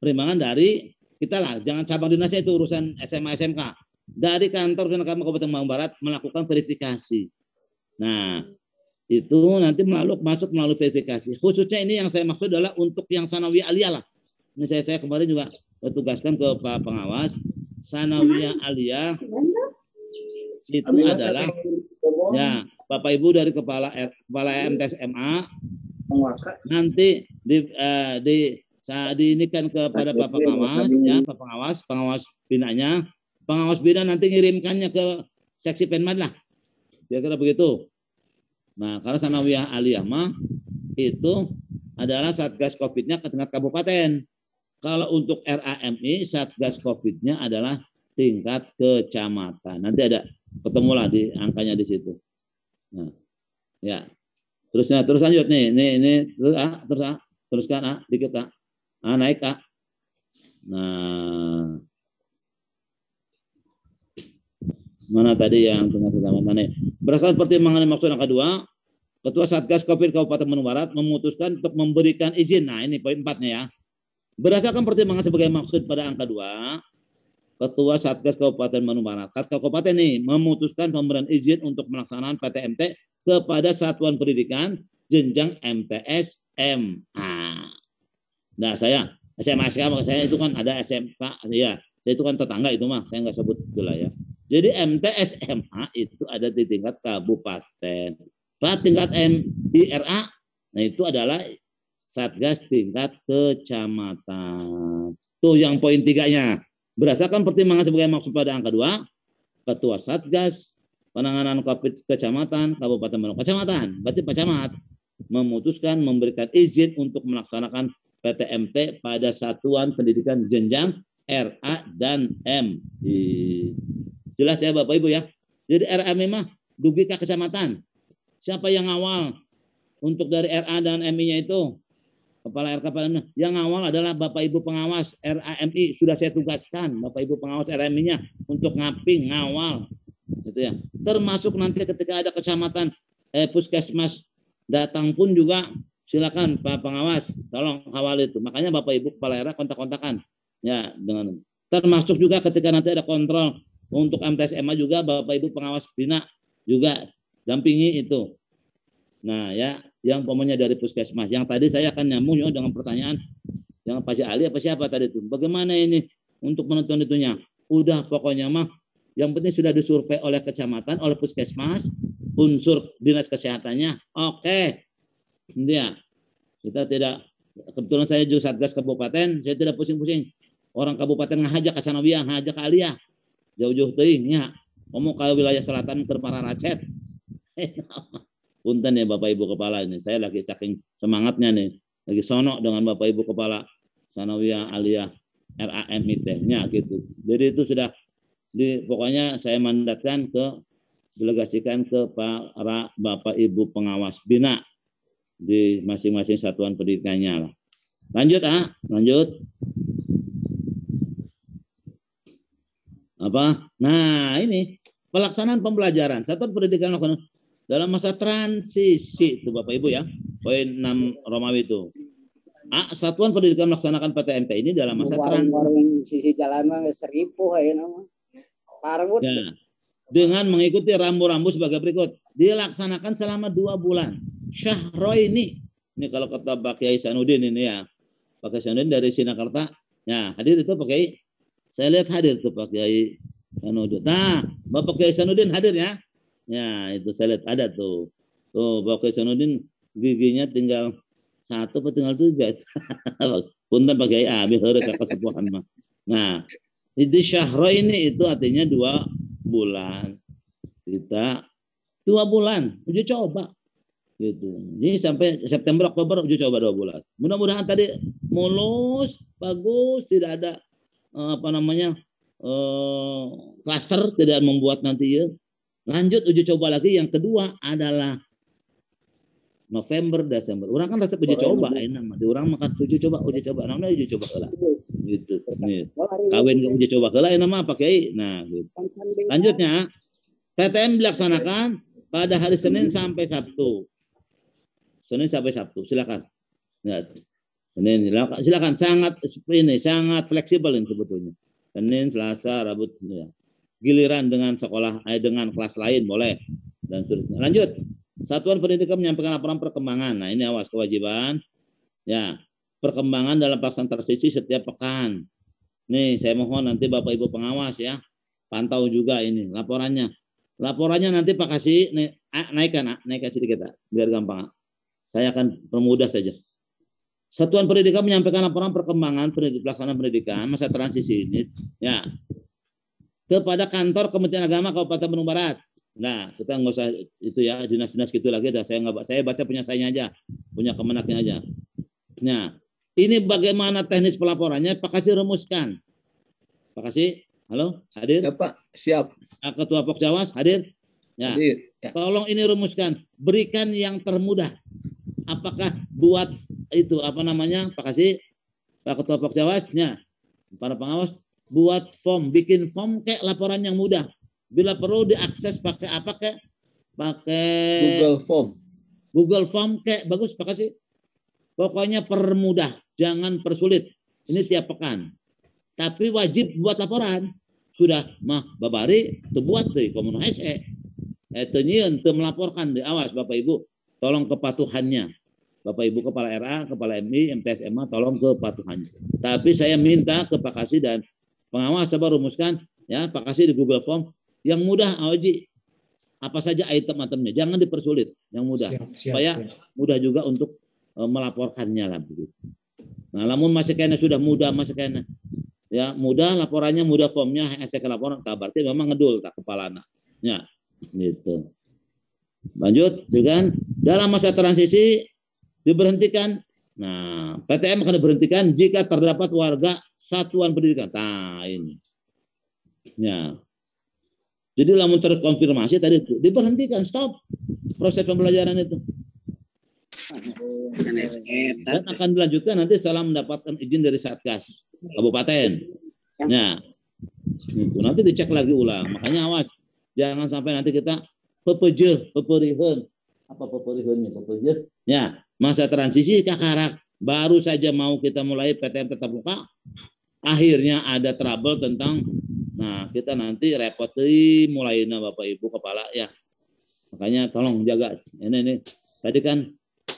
pertimbangan dari kita lah, jangan cabang dinasnya itu urusan SMA SMK. Dari kantor Kabupaten Bandung Barat melakukan verifikasi. Nah, itu nanti masuk melalui verifikasi. Khususnya ini yang saya maksud adalah untuk yang Sanawiyah Aliyah lah. Ini saya kemarin juga tugaskan ke Pak Pengawas. Sanawiyah Aliyah itu adalah ya Bapak Ibu dari kepala MTS MA nanti diinikan kepada Pak Pengawas ya, Pak pengawas binanya. Pengawas bina nanti ngirimkannya ke seksi Penmad lah. Kira-kira begitu. Nah, karena Sanawiyah Aliyah mah itu adalah Satgas Covid-nya ke tingkat kabupaten. Kalau untuk RAMI Satgas Covid-nya adalah tingkat kecamatan. Nanti ada ketemulah di angkanya di situ. Nah, ya. Terus lanjut nih. Ini teruskan dikit naik Nah, mana tadi yang tengah nih? Berdasarkan pertimbangan maksud yang kedua, Ketua Satgas Covid Kabupaten Bandung Barat memutuskan untuk memberikan izin. Nah, ini poin 4-nya ya. Berdasarkan pertimbangan sebagai maksud pada angka 2, Ketua Satgas Kabupaten Bandung Barat, Kabupaten nih memutuskan pemberian izin untuk pelaksanaan PTMT kepada Satuan Pendidikan jenjang MTS MA. Nah, saya SMA saya itu kan ada SMK ya. Saya itu kan tetangga itu mah, saya nggak sebut itulah ya. Jadi MTSMA itu ada di tingkat kabupaten. Pada tingkat MIRA, nah itu adalah Satgas tingkat kecamatan. Tuh yang poin 3-nya. Berdasarkan pertimbangan sebagai maksud pada angka 2, Ketua Satgas Penanganan COVID Kecamatan, Kabupaten Bandung Kecamatan, berarti Pak Camat, memutuskan memberikan izin untuk melaksanakan PTMT pada satuan pendidikan jenjang RA dan M. Jelas ya Bapak Ibu ya. Jadi RA memang dugi ke kecamatan. Siapa yang awal untuk dari RA dan MI-nya itu? Kepala RK yang awal adalah Bapak Ibu pengawas RAMI, sudah saya tugaskan Bapak Ibu pengawas RAMI-nya untuk ngaping ngawal gitu ya. Termasuk nanti ketika ada kecamatan puskesmas datang pun juga silakan Pak pengawas tolong kawal itu. Makanya Bapak Ibu kepala RA kontak-kontakan ya dengan termasuk juga ketika nanti ada kontrol untuk MTSMA juga Bapak Ibu pengawas bina juga dampingi itu. Nah ya, yang pokoknya dari puskesmas. Yang tadi saya akan nyambung ya dengan pertanyaan yang Pak Ali apa siapa tadi itu. Bagaimana ini untuk menentukan itunya? Udah pokoknya mah yang penting sudah disurvei oleh kecamatan, oleh puskesmas, unsur dinas kesehatannya. Oke. Ya. Kita tidak, kebetulan saya juga Satgas Kabupaten, saya tidak pusing-pusing. Orang kabupaten ngajak ke Sanawiyah, ngajak ke Aliyah. Jauh-jauh teuing nya. Ngomong ke wilayah selatan ke Pararacet. Punten ya Bapak Ibu Kepala ini. Saya lagi saking semangatnya nih. Lagi sonok dengan Bapak Ibu Kepala Sanawiyah Aliyah RAMIT-nya gitu. Jadi itu sudah pokoknya saya mandatkan delegasikan ke para Bapak Ibu pengawas bina di masing-masing satuan pendidikannya lah. Lanjut lanjut. Apa? Nah, ini pelaksanaan pembelajaran satuan pendidikan dalam masa transisi itu Bapak Ibu ya. Poin 6 Romawi itu. Satuan pendidikan melaksanakan PTMT ini dalam masa warung sisi jalan mah seribu ya nama. Parwut. Ya. Dengan mengikuti rambu-rambu sebagai berikut. Dilaksanakan selama 2 bulan. Syahroini. Ini kalau kata Pak Kiai Sanudin ini ya. Pak Kiai Sanudin dari Sinakarta. Ya, hadir itu Pak Kiai. Saya lihat hadir tuh Pak Kiai Sanudin. Nah, Bapak Kiai Sanudin hadir ya. Ya, itu saya lihat ada tuh. Tuh, Bapak Sanudin giginya tinggal 1 atau tinggal 3. Punten Pak Kiai Abi heureuh ka kesepuhan mah. Nah, itu syahro ini itu artinya 2 bulan. Kita 2 bulan uji coba. Gitu. Ini sampai September Oktober uji coba 2 bulan. Mudah-mudahan tadi mulus, bagus, tidak ada klaster, tidak membuat nanti ya. Lanjut uji coba lagi yang kedua adalah November, Desember. Orang kan rasa uji coba enak. Orang makan uji coba. Namanya uji coba lah. Gitu. Nih. Kawin uji coba lah enak pakai. Nah, gitu. Lanjutnya PTM dilaksanakan pada hari Senin sampai Sabtu. Senin sampai Sabtu. Silakan. Ya. Senin silakan sangat fleksibel ini sebetulnya. Senin, Selasa, Rabu ya. Giliran dengan sekolah dengan kelas lain boleh dan seterusnya. Lanjut. Satuan pendidikan menyampaikan laporan perkembangan. Nah, ini awas kewajiban. Ya, perkembangan dalam pelaksanaan transisi setiap pekan. Nih, saya mohon nanti Bapak Ibu pengawas ya, pantau juga ini laporannya. Laporannya nanti Pak kasih naikkan sedikit biar gampang. Saya akan permudah saja. Satuan pendidikan menyampaikan laporan perkembangan pelaksanaan pendidikan masa transisi ini ya kepada kantor Kementerian Agama Kabupaten Bandung Barat. Nah, kita nggak usah itu ya dinas-dinas gitu lagi. Saya baca punya saya aja, punya Kemenaknya aja. Nah, ini bagaimana teknis pelaporannya? Pak Kasih rumuskan. Pak Kasih, halo, hadir? Ya Pak, siap. Ketua Pokjawas hadir? Ya. Hadir. Ya. Tolong ini rumuskan. Berikan yang termudah. Apakah buat itu Pak Kasih, Pak Ketua Pokjawasnya, para pengawas buat bikin form kayak laporan yang mudah. Bila perlu diakses pakai apa kayak? Pakai Google Form kayak bagus Pak Kasih. Pokoknya permudah, jangan persulit. Ini tiap pekan. Tapi wajib buat laporan. Sudah mah babari teu buat deui komunikasi. Teu nyieun teu melaporkan di awas Bapak Ibu. Tolong kepatuhannya. Bapak Ibu Kepala RA, Kepala MI, MTSMA tolong kepatuhannya. Tapi saya minta ke Pak Kasih dan pengawas coba rumuskan ya Pak Kasih di Google Form Yang mudah, Oji, apa saja item-itemnya, jangan dipersulit, yang mudah, supaya mudah juga untuk melaporkannya lah begitu. Nah, namun masih kena sudah mudah, masih kena ya mudah laporannya, mudah formnya, saya ke laporan, berarti memang ngedul tak kepala ya gitu. Lanjut, kan dalam masa transisi diberhentikan. Nah, PTM akan diberhentikan jika terdapat warga satuan pendidikan. Nah, ini. Ya. Jadi lamun terkonfirmasi tadi itu diberhentikan, stop proses pembelajaran itu. Dan akan dilanjutkan nanti setelah mendapatkan izin dari Satgas Kabupaten. Nah, itu nanti dicek lagi ulang. Makanya awas, jangan sampai nanti kita peperihan. Apa peperihannya? Peperihan. Ya, masa transisi kakarak. Baru saja mau kita mulai PTM tetap muka, akhirnya ada trouble tentang, nah kita nanti repot mulainya Bapak Ibu kepala ya. Makanya tolong jaga. Ini tadi kan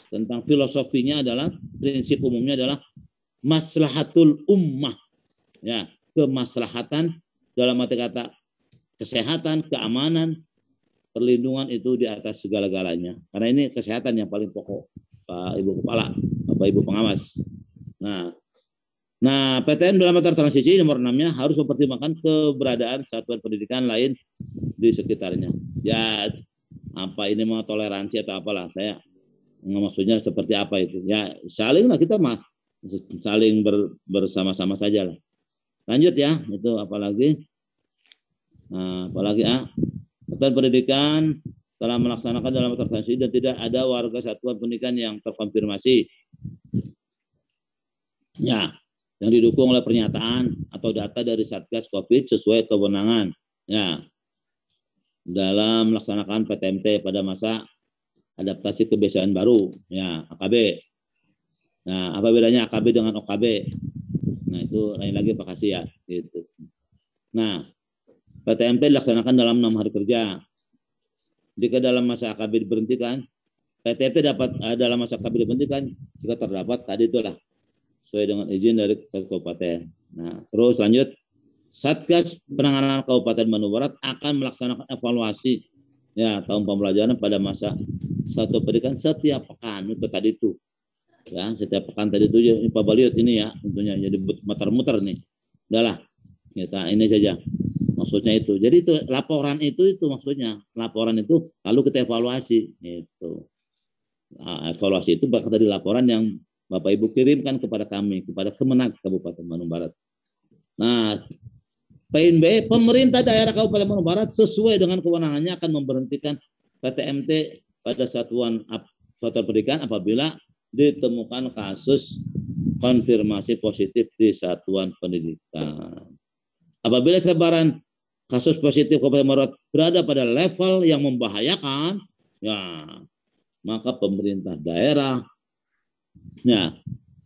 tentang filosofinya adalah, prinsip umumnya adalah maslahatul ummah. Ya, kemaslahatan dalam arti kata kesehatan, keamanan, perlindungan itu di atas segala-galanya. Karena ini kesehatan yang paling pokok, Pak Ibu Kepala, Bapak Ibu Pengawas. Nah, PTN dalam masa transisi nomor 6-nya harus mempertimbangkan keberadaan satuan pendidikan lain di sekitarnya. Ya, apa ini mau toleransi atau apalah, saya maksudnya seperti apa itu. Ya, saling lah kita mah saling bersama-sama saja lah. Lanjut ya, itu apalagi? Nah, apalagi satuan pendidikan telah melaksanakan dalam masa transisi dan tidak ada warga satuan pendidikan yang terkonfirmasi. Ya, yang didukung oleh pernyataan atau data dari Satgas COVID sesuai kewenangan. Ya, dalam melaksanakan PTMT pada masa adaptasi kebiasaan baru, ya AKB. Nah, apa bedanya AKB dengan OKB? Nah, itu lain lagi Pak Kasih ya. Gitu. Nah, PTMT dilaksanakan dalam 6 hari kerja. Jika dalam masa AKB diberhentikan, PTMT dapat dalam masa AKB diberhentikan jika terdapat tadi itulah sesuai dengan izin dari kabupaten. Nah, terus lanjut, Satgas Penanganan Kabupaten Bandung Barat akan melaksanakan evaluasi ya tahun pembelajaran pada masa satu pendidikan setiap pekan. Itu tadi itu. Ya, setiap pekan tadi itu ya, Pak Baliut ini ya, tentunya jadi muter-muter nih. Udahlah. Kita ini saja. Maksudnya itu. Jadi itu laporan itu maksudnya. Laporan itu lalu kita evaluasi itu. Nah, evaluasi itu bakal dari laporan yang Bapak Ibu kirimkan kepada kami, kepada Kemenag Kabupaten Bandung Barat. Nah, poin B, pemerintah daerah Kabupaten Bandung Barat sesuai dengan kewenangannya akan memberhentikan PTMT pada satuan pendidikan apabila ditemukan kasus konfirmasi positif di satuan pendidikan. Apabila sebaran kasus positif Kabupaten Barat berada pada level yang membahayakan, ya maka pemerintah daerah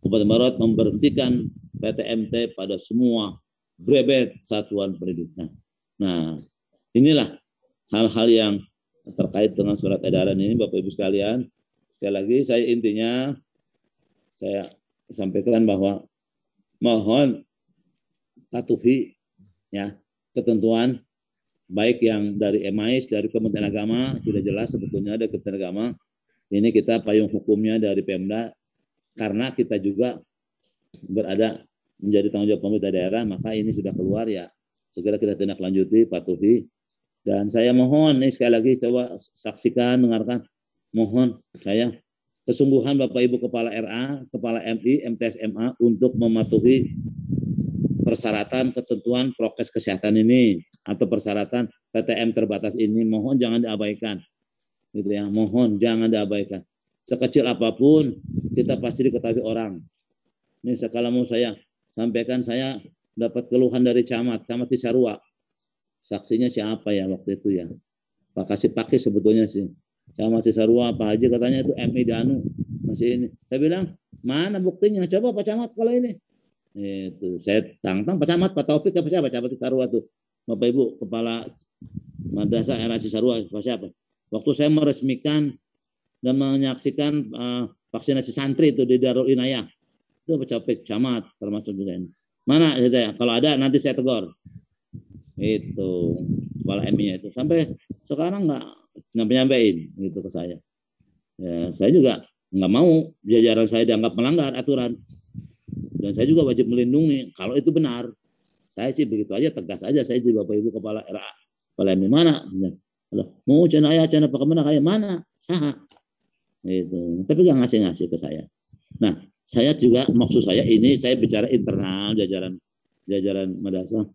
Kabupaten Barat memberhentikan PTMT pada semua brevet satuan pendidikan. Nah, inilah hal-hal yang terkait dengan surat edaran ini, Bapak Ibu sekalian. Sekali lagi, saya sampaikan bahwa mohon patuhi ya ketentuan baik yang dari MAIS, dari Kementerian Agama sudah jelas sebetulnya ada Kementerian Agama. Ini kita payung hukumnya dari Pemda. Karena kita juga berada menjadi tanggung jawab pemerintah daerah, maka ini sudah keluar ya. Segera kita tindak lanjuti, patuhi. Dan saya mohon, ini sekali lagi coba saksikan, dengarkan. Mohon saya kesungguhan Bapak Ibu Kepala RA, Kepala MI, MTS MA untuk mematuhi persyaratan ketentuan prokes kesehatan ini atau persyaratan PTM terbatas ini. Mohon jangan diabaikan. Gitu ya, mohon jangan diabaikan. Sekecil apapun kita pasti diketahui orang. Ini sekala mau saya sampaikan, saya dapat keluhan dari camat Cisarua. Saksinya siapa ya waktu itu ya? Pak Kasih pakai sebetulnya sih. Camat Cisarua, Pak Haji katanya itu MI Danu masih ini. Saya bilang mana buktinya? Coba Pak Camat kalau ini. Itu saya tantang Pak Camat, Pak Taufik apa siapa? Camat Cisarua tuh. Bapak Ibu Kepala Madrasah RA Cisarua siapa? Waktu saya meresmikan dan menyaksikan vaksinasi santri itu di Darul Inayah. Itu Pak Camat termasuk juga ini. Mana saya, kalau ada nanti saya tegur. Itu kepala MI-nya itu sampai sekarang nggak nyampein gitu ke saya. Ya, saya juga nggak mau jajaran saya dianggap melanggar aturan, dan saya juga wajib melindungi kalau itu benar. Saya sih begitu aja, tegas aja saya di Bapak Ibu Kepala RA, Kepala MI mana? Mau cina ayah cina pakai mana kayak mana? Itu, tapi nggak ngasih ke saya. Nah, saya juga maksud saya ini saya bicara internal jajaran madrasah.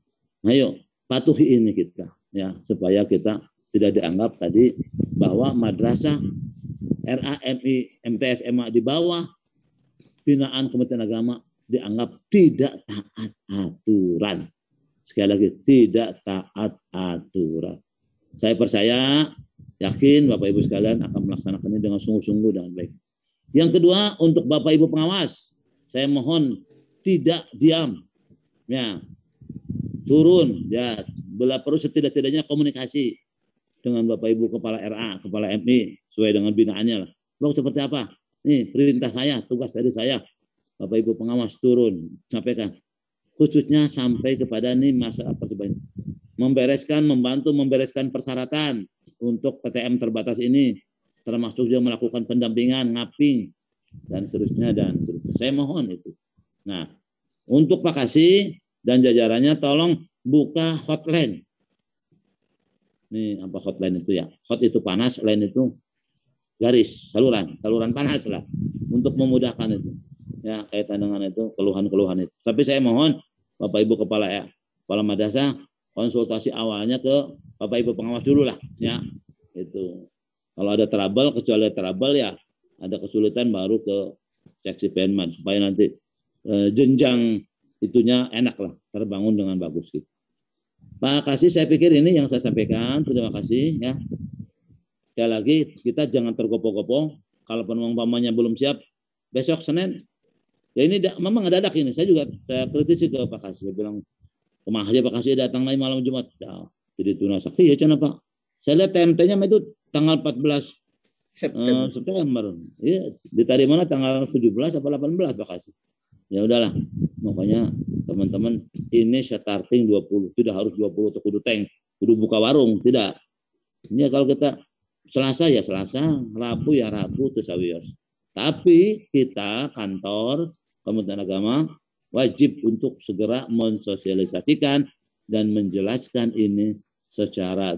Ayo patuhi ini kita ya supaya kita tidak dianggap tadi bahwa madrasah RAMI MTS MA di bawah binaan Kementerian Agama dianggap tidak taat aturan. Sekali lagi, tidak taat aturan. Saya percaya, yakin Bapak Ibu sekalian akan melaksanakan ini dengan sungguh-sungguh dan baik. Yang kedua, untuk Bapak Ibu pengawas, saya mohon tidak diam. Ya, turun ya, bila perlu setidak-tidaknya komunikasi dengan Bapak Ibu Kepala RA, Kepala MI sesuai dengan binaannya lah. Loh seperti apa? Nih perintah saya, tugas dari saya. Bapak Ibu pengawas turun, sampaikan. Khususnya sampai kepada nih masa persibahan. Membantu membereskan persyaratan untuk PTM terbatas ini, termasuk juga melakukan pendampingan, ngaping, dan seterusnya. Saya mohon itu. Nah, untuk Pak Kasih dan jajarannya tolong buka hotline. Nih apa hotline itu ya? Hot itu panas, line itu garis, saluran panas lah, untuk memudahkan itu. Ya kaitan dengan itu keluhan-keluhan itu. Tapi saya mohon Bapak Ibu Kepala Madrasah konsultasi awalnya ke Bapak Ibu pengawas dulu lah, ya itu. Kalau ada trouble, kecuali trouble ya ada kesulitan baru ke seksi penman supaya nanti jenjang itunya enak lah, terbangun dengan bagus gitu. Pak Kasih, saya pikir ini yang saya sampaikan. Terima kasih ya. Sekali lagi kita jangan tergopoh-gopoh. Kalau umpamanya belum siap, besok Senin. Ya ini memang ada ini. Saya kritisi ke Pak Kasih. Saya bilang, kemana aja Pak Kasih datang lagi malam Jumat. Ya, jadi tunasakti ya cina Pak. Saya lihat TMT-nya itu tanggal 14 September. Iya, ditarik mana tanggal 17 atau 18 Pak Kasih. Ya udahlah. Makanya teman-teman ini starting 20. Tidak harus 20 untuk kudu tank. Kudu buka warung. Tidak. Ini kalau kita Selasa ya Selasa, Rabu ya Rabu, Tesawios. Tapi kita kantor Kementerian Agama wajib untuk segera mensosialisasikan dan menjelaskan ini secara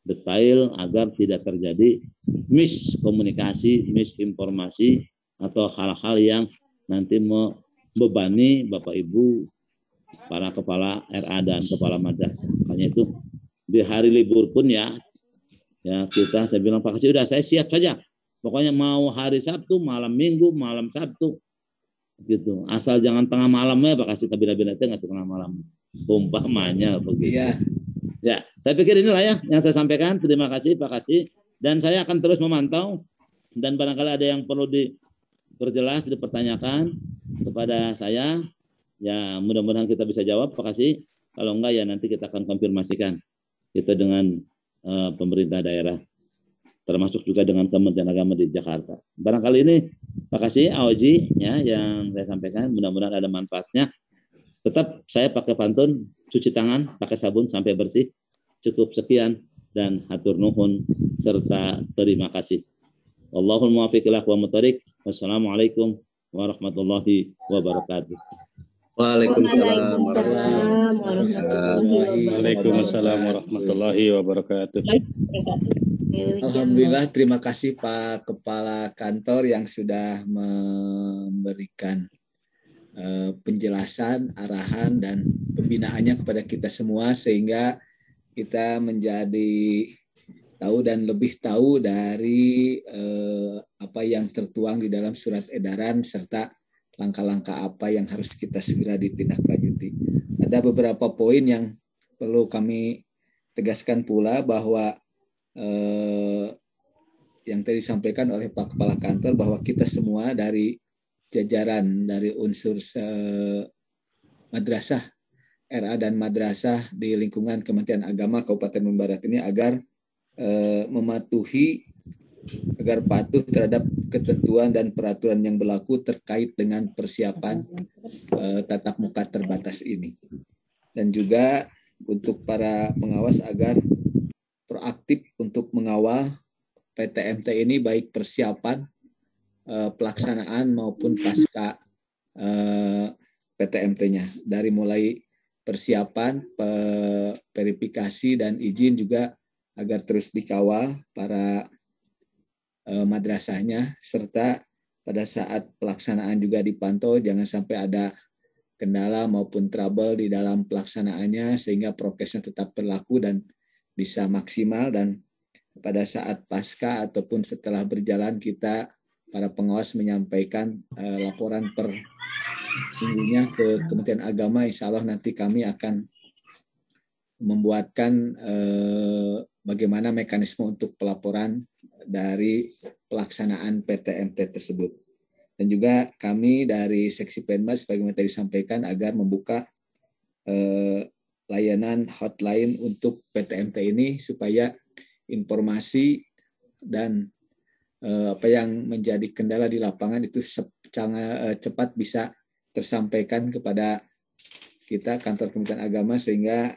detail agar tidak terjadi miskomunikasi, misinformasi atau hal-hal yang nanti membebani Bapak Ibu para kepala RA dan kepala madrasah. Makanya itu di hari libur pun ya saya bilang Pak Kasih udah saya siap saja. Pokoknya mau hari Sabtu, malam Minggu, malam Sabtu gitu. Asal jangan tengah malamnya Pak Kasih kabinetnya nggak tengah malam. Umpamanya begitu. Iya. Ya, saya pikir inilah ya yang saya sampaikan. Terima kasih Pak Kasih, dan saya akan terus memantau, dan barangkali ada yang perlu diperjelas, dipertanyakan kepada saya. Ya, mudah-mudahan kita bisa jawab Pak Kasih. Kalau enggak ya nanti kita akan konfirmasikan kita dengan pemerintah daerah, termasuk juga dengan Kementerian Agama di Jakarta. Barangkali ini Pak Kasih Aoji ya yang saya sampaikan, mudah-mudahan ada manfaatnya. Tetap saya pakai pantun, cuci tangan, pakai sabun sampai bersih. Cukup sekian dan hatur nuhun serta terima kasih. Wallahul muwaffiq ila aqwamit thoriq. Wassalamualaikum warahmatullahi wabarakatuh. Waalaikumsalam warahmatullahi wabarakatuh. Alhamdulillah, terima kasih Pak Kepala Kantor yang sudah memberikan penjelasan, arahan, dan pembinaannya kepada kita semua sehingga kita menjadi tahu dan lebih tahu dari apa yang tertuang di dalam surat edaran serta langkah-langkah apa yang harus kita segera ditindaklanjuti. Ada beberapa poin yang perlu kami tegaskan pula bahwa yang tadi disampaikan oleh Pak Kepala Kantor bahwa kita semua dari jajaran dari unsur madrasah RA dan madrasah di lingkungan Kementerian Agama Kabupaten Bandung Barat ini agar agar patuh terhadap ketentuan dan peraturan yang berlaku terkait dengan persiapan tatap muka terbatas ini. Dan juga untuk para pengawas agar proaktif untuk mengawal PTMT ini, baik persiapan pelaksanaan maupun pasca PTMT-nya, dari mulai persiapan, verifikasi dan izin juga agar terus dikawal para madrasahnya, serta pada saat pelaksanaan juga dipantau jangan sampai ada kendala maupun trouble di dalam pelaksanaannya, sehingga prokesnya tetap berlaku dan bisa maksimal. Dan pada saat pasca ataupun setelah berjalan, kita para pengawas menyampaikan laporan per minggunya ke Kementerian Agama. Insya Allah nanti kami akan membuatkan bagaimana mekanisme untuk pelaporan dari pelaksanaan PTMT tersebut. Dan juga kami dari Seksi Penmas, sebagaimana tadi disampaikan, agar membuka layanan hotline untuk PTMT ini, supaya informasi dan apa yang menjadi kendala di lapangan itu cepat bisa tersampaikan kepada kita, kantor Kementerian Agama, sehingga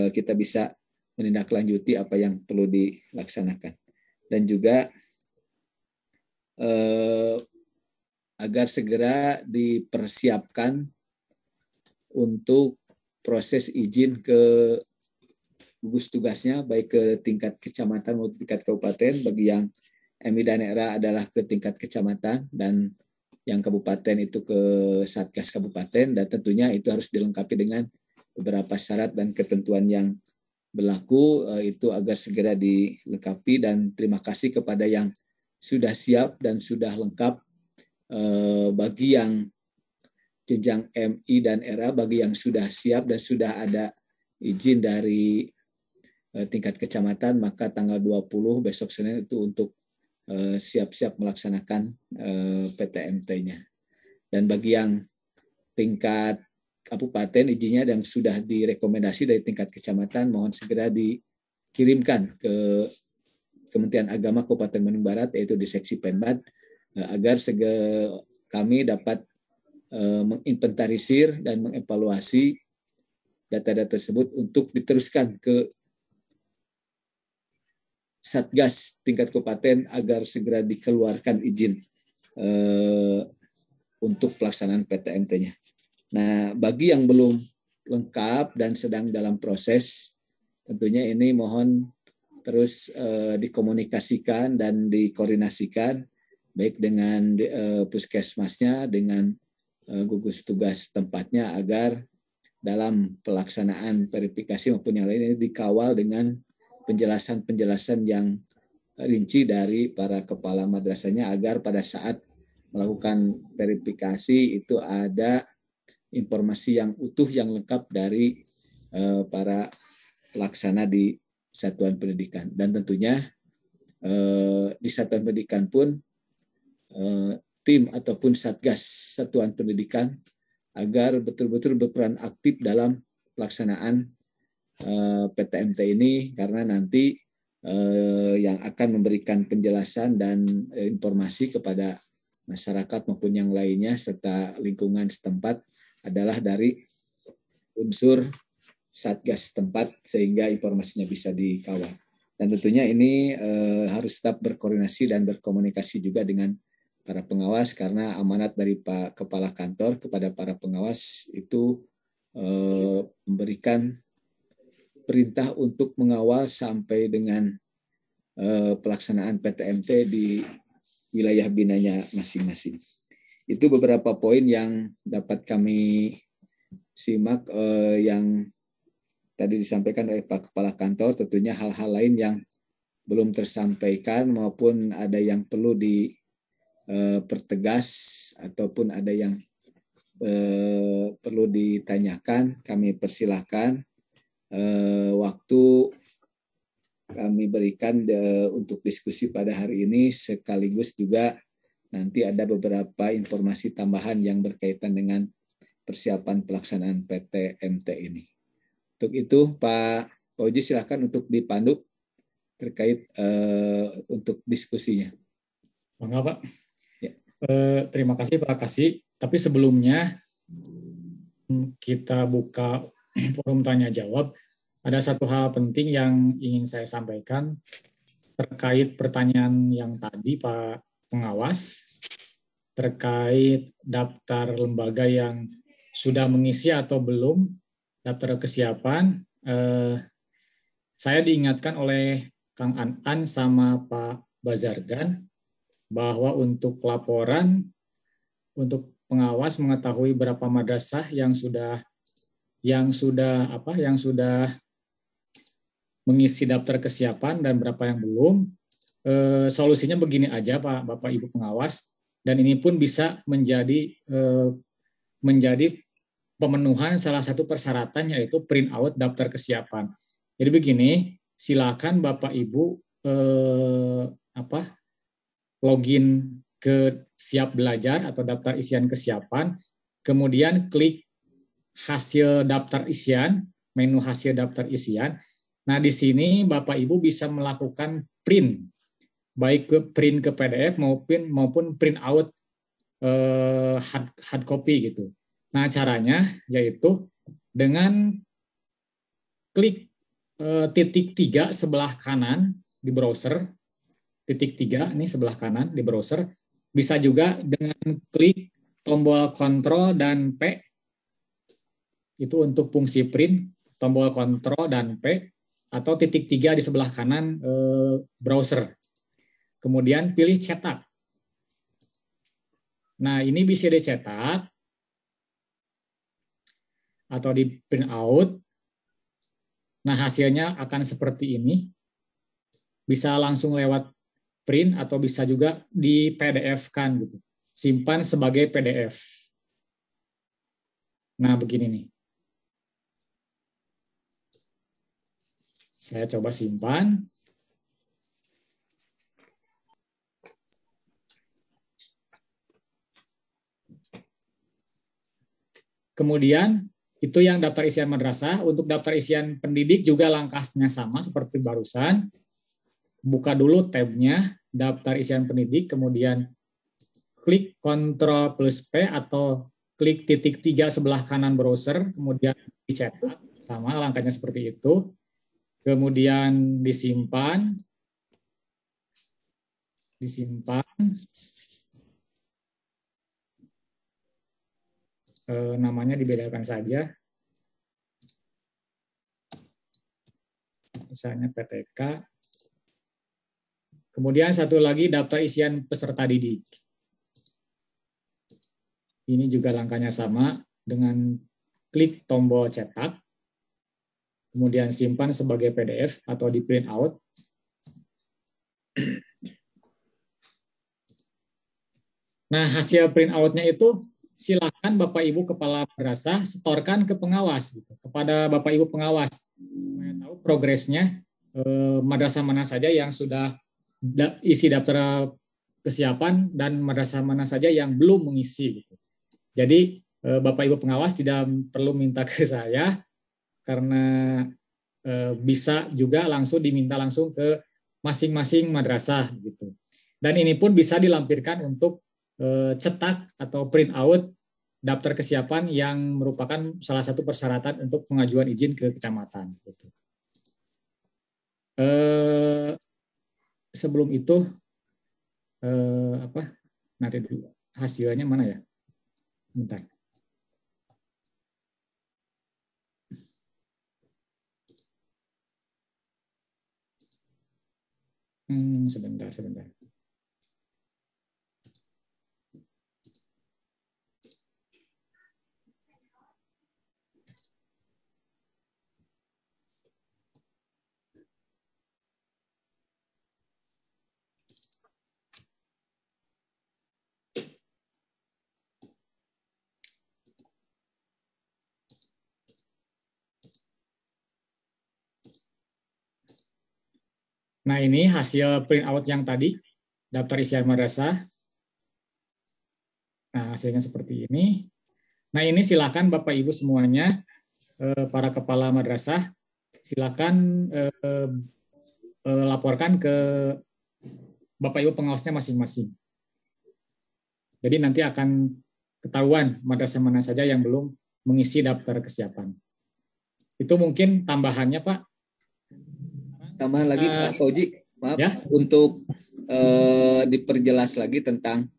kita bisa menindaklanjuti apa yang perlu dilaksanakan. Dan juga agar segera dipersiapkan untuk proses izin ke gugus tugasnya, baik ke tingkat kecamatan maupun tingkat kabupaten. Bagi yang MI dan ERA adalah ke tingkat kecamatan, dan yang kabupaten itu ke Satgas Kabupaten, dan tentunya itu harus dilengkapi dengan beberapa syarat dan ketentuan yang berlaku, itu agar segera dilengkapi. Dan terima kasih kepada yang sudah siap dan sudah lengkap. Bagi yang jenjang MI dan ERA, bagi yang sudah siap dan sudah ada izin dari tingkat kecamatan, maka tanggal 20 besok Senin itu untuk siap-siap melaksanakan PTMT-nya. Dan bagi yang tingkat kabupaten, izinnya yang sudah direkomendasi dari tingkat kecamatan, mohon segera dikirimkan ke Kementerian Agama Kabupaten Bandung Barat, yaitu di Seksi Penbad, agar kami dapat menginventarisir dan mengevaluasi data-data tersebut untuk diteruskan ke Satgas tingkat kabupaten agar segera dikeluarkan izin untuk pelaksanaan PTMT-nya. Nah, bagi yang belum lengkap dan sedang dalam proses, tentunya ini mohon terus dikomunikasikan dan dikoordinasikan, baik dengan puskesmasnya, dengan gugus tugas tempatnya, agar dalam pelaksanaan verifikasi maupun yang lain ini dikawal dengan penjelasan-penjelasan yang rinci dari para kepala madrasahnya, agar pada saat melakukan verifikasi itu ada informasi yang utuh, yang lengkap dari para pelaksana di satuan pendidikan. Dan tentunya di satuan pendidikan pun tim ataupun satgas satuan pendidikan agar betul-betul berperan aktif dalam pelaksanaan PTMT ini, karena nanti yang akan memberikan penjelasan dan informasi kepada masyarakat maupun yang lainnya serta lingkungan setempat adalah dari unsur satgas setempat, sehingga informasinya bisa dikawal. Dan tentunya ini harus tetap berkoordinasi dan berkomunikasi juga dengan para pengawas, karena amanat dari Pak Kepala Kantor kepada para pengawas itu memberikan perintah untuk mengawal sampai dengan pelaksanaan PTMT di wilayah binanya masing-masing. Itu beberapa poin yang dapat kami simak yang tadi disampaikan oleh Pak Kepala Kantor. Tentunya hal-hal lain yang belum tersampaikan maupun ada yang perlu dipertegas ataupun ada yang perlu ditanyakan, kami persilahkan waktu kami berikan untuk diskusi pada hari ini, sekaligus juga nanti ada beberapa informasi tambahan yang berkaitan dengan persiapan pelaksanaan PTMT ini. Untuk itu Pak Oji silakan untuk dipandu terkait untuk diskusinya. Bangga Pak. Ya. Terima kasih Pak Kasih. Tapi sebelumnya kita buka forum tanya jawab. ada satu hal penting yang ingin saya sampaikan terkait pertanyaan yang tadi Pak Pengawas, terkait daftar lembaga yang sudah mengisi atau belum daftar kesiapan. Saya diingatkan oleh Kang An sama Pak Bazargan bahwa untuk laporan, untuk pengawas mengetahui berapa madrasah yang sudah mengisi daftar kesiapan dan berapa yang belum. Solusinya begini aja Pak, Bapak Ibu pengawas, dan ini pun bisa menjadi pemenuhan salah satu persyaratan, yaitu print out daftar kesiapan. Jadi begini, silakan Bapak Ibu login ke Siap Belajar atau daftar isian kesiapan, kemudian klik hasil daftar isian, menu hasil daftar isian. Nah, di sini Bapak Ibu bisa melakukan print, baik print ke PDF maupun print out hard copy gitu. Nah, caranya yaitu dengan klik titik 3 sebelah kanan di browser, titik 3 ini sebelah kanan di browser, bisa juga dengan klik tombol Ctrl dan P, itu untuk fungsi print, tombol Ctrl dan P, atau titik 3 di sebelah kanan browser. Kemudian pilih cetak. Nah, ini bisa dicetak atau di print out. Nah, hasilnya akan seperti ini. Bisa langsung lewat print atau bisa juga di PDF-kan gitu. Simpan sebagai PDF. Nah, begini nih. Saya coba simpan. Kemudian itu yang daftar isian madrasah. Untuk daftar isian pendidik juga langkahnya sama seperti barusan. Buka dulu tabnya, daftar isian pendidik, kemudian klik Ctrl plus P atau klik titik 3 sebelah kanan browser, kemudian dicetak. Sama langkahnya seperti itu. Kemudian disimpan. Namanya dibedakan saja. Misalnya PTK. Kemudian satu lagi daftar isian peserta didik. Ini juga langkahnya sama dengan klik tombol cetak. Kemudian simpan sebagai PDF atau di print out. Nah, hasil print out-nya itu silakan Bapak Ibu Kepala Madrasah setorkan ke pengawas, gitu, kepada Bapak Ibu pengawas. Saya tahu progresnya madrasah mana saja yang sudah isi daftar kesiapan dan madrasah mana saja yang belum mengisi. Gitu. Jadi Bapak Ibu pengawas tidak perlu minta ke saya, karena bisa juga diminta langsung ke masing-masing madrasah gitu. Dan ini pun bisa dilampirkan untuk cetak atau print out daftar kesiapan yang merupakan salah satu persyaratan untuk pengajuan izin ke kecamatan. Gitu. Sebelum itu nanti dulu hasilnya mana ya? Bentar. Sebentar. Nah, ini hasil print out yang tadi, daftar isian madrasah. Nah, hasilnya seperti ini. Nah, ini silakan Bapak Ibu semuanya, para kepala madrasah, silakan laporkan ke Bapak Ibu pengawasnya masing-masing. Jadi nanti akan ketahuan madrasah mana saja yang belum mengisi daftar kesiapan. Itu mungkin tambahannya Pak. Tambahan lagi Pak Fauji, maaf Ya. untuk diperjelas lagi tentang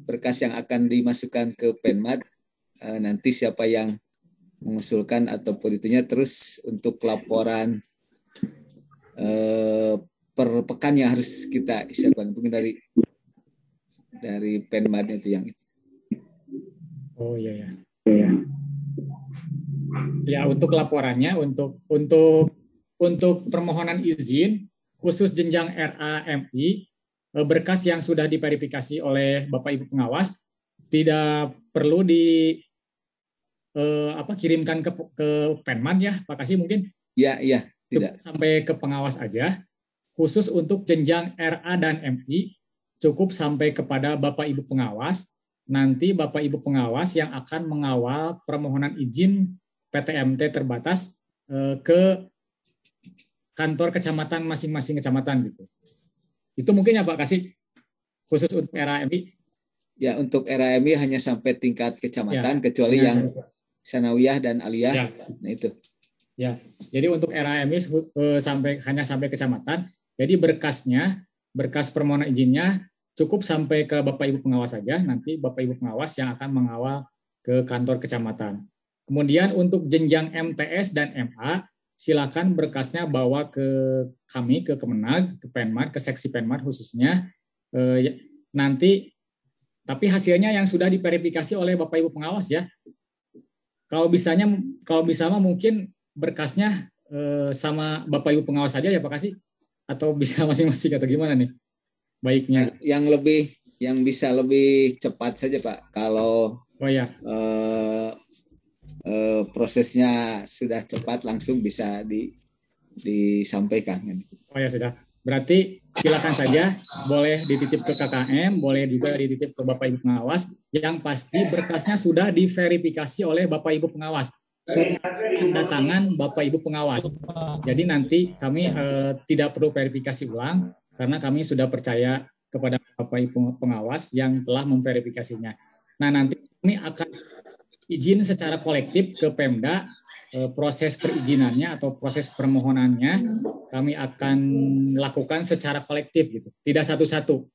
berkas yang akan dimasukkan ke Penmat, nanti siapa yang mengusulkan ataupun itunya, terus untuk laporan per pekan yang harus kita siapkan mungkin dari Penmat itu yang itu. Oh iya ya. Ya, untuk laporannya untuk permohonan izin khusus jenjang RAMI, berkas yang sudah diverifikasi oleh Bapak Ibu pengawas tidak perlu kirimkan ke Penman ya, Pak Kasih mungkin. Ya, tidak. Sampai ke pengawas aja. Khusus untuk jenjang RA dan MI cukup sampai kepada Bapak Ibu pengawas. Nanti Bapak Ibu pengawas yang akan mengawal permohonan izin PTMT terbatas ke kantor kecamatan masing-masing kecamatan gitu. Itu mungkin ya Pak Kasih khusus untuk RAMI. Ya, untuk RAMI hanya sampai tingkat kecamatan kecuali yang sanawiyah dan aliyah. Ya. Nah itu. Ya. Jadi untuk RAMI hanya sampai kecamatan. Jadi berkas permohonan izinnya cukup sampai ke Bapak Ibu pengawas saja. Nanti Bapak Ibu pengawas yang akan mengawal ke kantor kecamatan. Kemudian untuk jenjang MTS dan MA, silakan berkasnya bawa ke kami, ke Kemenag, ke Penmat, ke seksi Penmat khususnya. Nanti, tapi hasilnya yang sudah diverifikasi oleh Bapak Ibu pengawas ya. Kalau bisa mungkin berkasnya sama Bapak Ibu pengawas saja ya Pak Kasih, atau bisa masing-masing atau gimana nih? Baiknya. Yang bisa lebih cepat saja Pak. Kalau prosesnya sudah cepat langsung bisa disampaikan. Oh ya sudah. Berarti silakan saja, boleh dititip ke KKM, boleh juga dititip ke Bapak Ibu pengawas. Yang pasti berkasnya sudah diverifikasi oleh Bapak Ibu pengawas. Sudah tanda tangan Bapak Ibu pengawas. Jadi nanti kami tidak perlu verifikasi ulang karena kami sudah percaya kepada Bapak Ibu pengawas yang telah memverifikasinya. Nah, nanti kami akan izin secara kolektif ke Pemda, proses perizinannya atau proses permohonannya kami akan lakukan secara kolektif gitu, tidak satu-satu.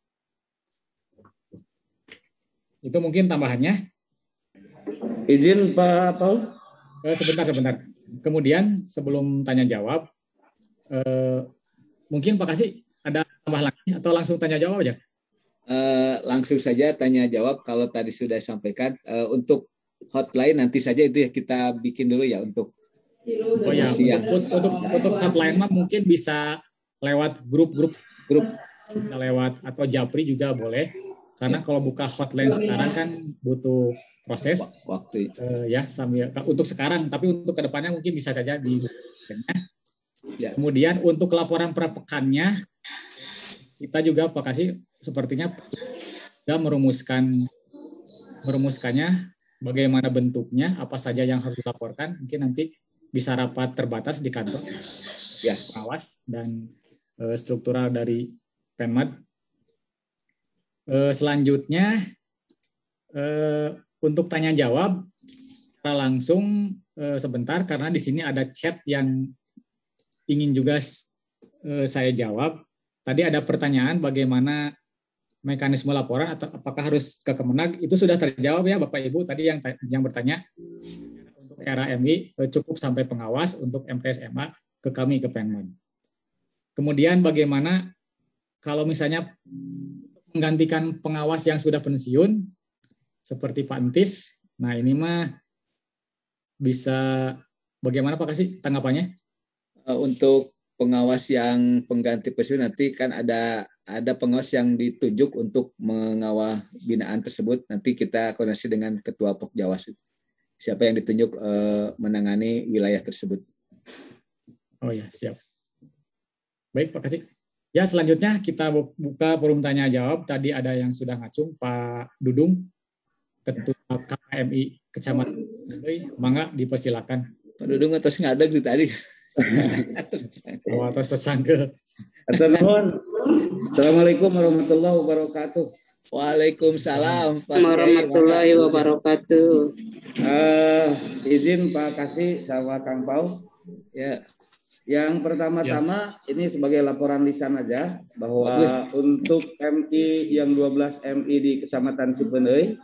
Itu mungkin tambahannya. Izin Pak Paul. Sebentar. Kemudian sebelum tanya jawab, mungkin Pak Kasih ada tambah lagi atau langsung tanya jawab aja? Langsung saja tanya jawab. Kalau tadi sudah disampaikan, untuk hotline nanti saja itu ya kita bikin dulu ya untuk. Oh ya, untuk hotline mah mungkin bisa lewat grup, bisa lewat atau Japri juga boleh. Karena kalau buka hotline sekarang kan butuh proses waktu ya sambil untuk sekarang, tapi untuk kedepannya mungkin bisa saja di ya. Kemudian untuk laporan per pekannya kita juga Pak Kasih sepertinya sudah merumuskannya bagaimana bentuknya, apa saja yang harus dilaporkan. Mungkin nanti bisa rapat terbatas di kantor ya pengawas dan struktural dari Penmat. Selanjutnya untuk tanya jawab secara langsung sebentar karena di sini ada chat yang ingin juga saya jawab. Tadi ada pertanyaan bagaimana mekanisme laporan atau apakah harus ke Kemenag, itu sudah terjawab ya Bapak Ibu. Tadi yang bertanya untuk RAMI cukup sampai pengawas, untuk MTS MA ke kami ke Penman. Kemudian bagaimana kalau misalnya menggantikan pengawas yang sudah pensiun seperti Pak Entis. Nah, ini mah bisa bagaimana Pak Kasih tanggapannya? Untuk pengawas yang pengganti pensiun nanti kan ada pengawas yang ditunjuk untuk mengawal binaan tersebut. Nanti kita koordinasi dengan Ketua Pokjawas. Siapa yang ditunjuk menangani wilayah tersebut. Oh ya, siap. Baik, Pak Kasih. Ya, selanjutnya kita buka forum tanya jawab. Tadi ada yang sudah ngacung, Pak Dudung, Ketua KMI Kecamatan. Mangga dipersilakan. Pak Dudung atas ngadeg di tadi. Atas tersangka. Assalamualaikum warahmatullahi wabarakatuh. Waalaikumsalam warahmatullahi wabarakatuh. Izin Pak Kasih sama Kang Pau. Ya, Yang pertama-tama ini sebagai laporan lisan aja bahwa Bagus. untuk MI yang 12 MI di Kecamatan Cipeundeuy,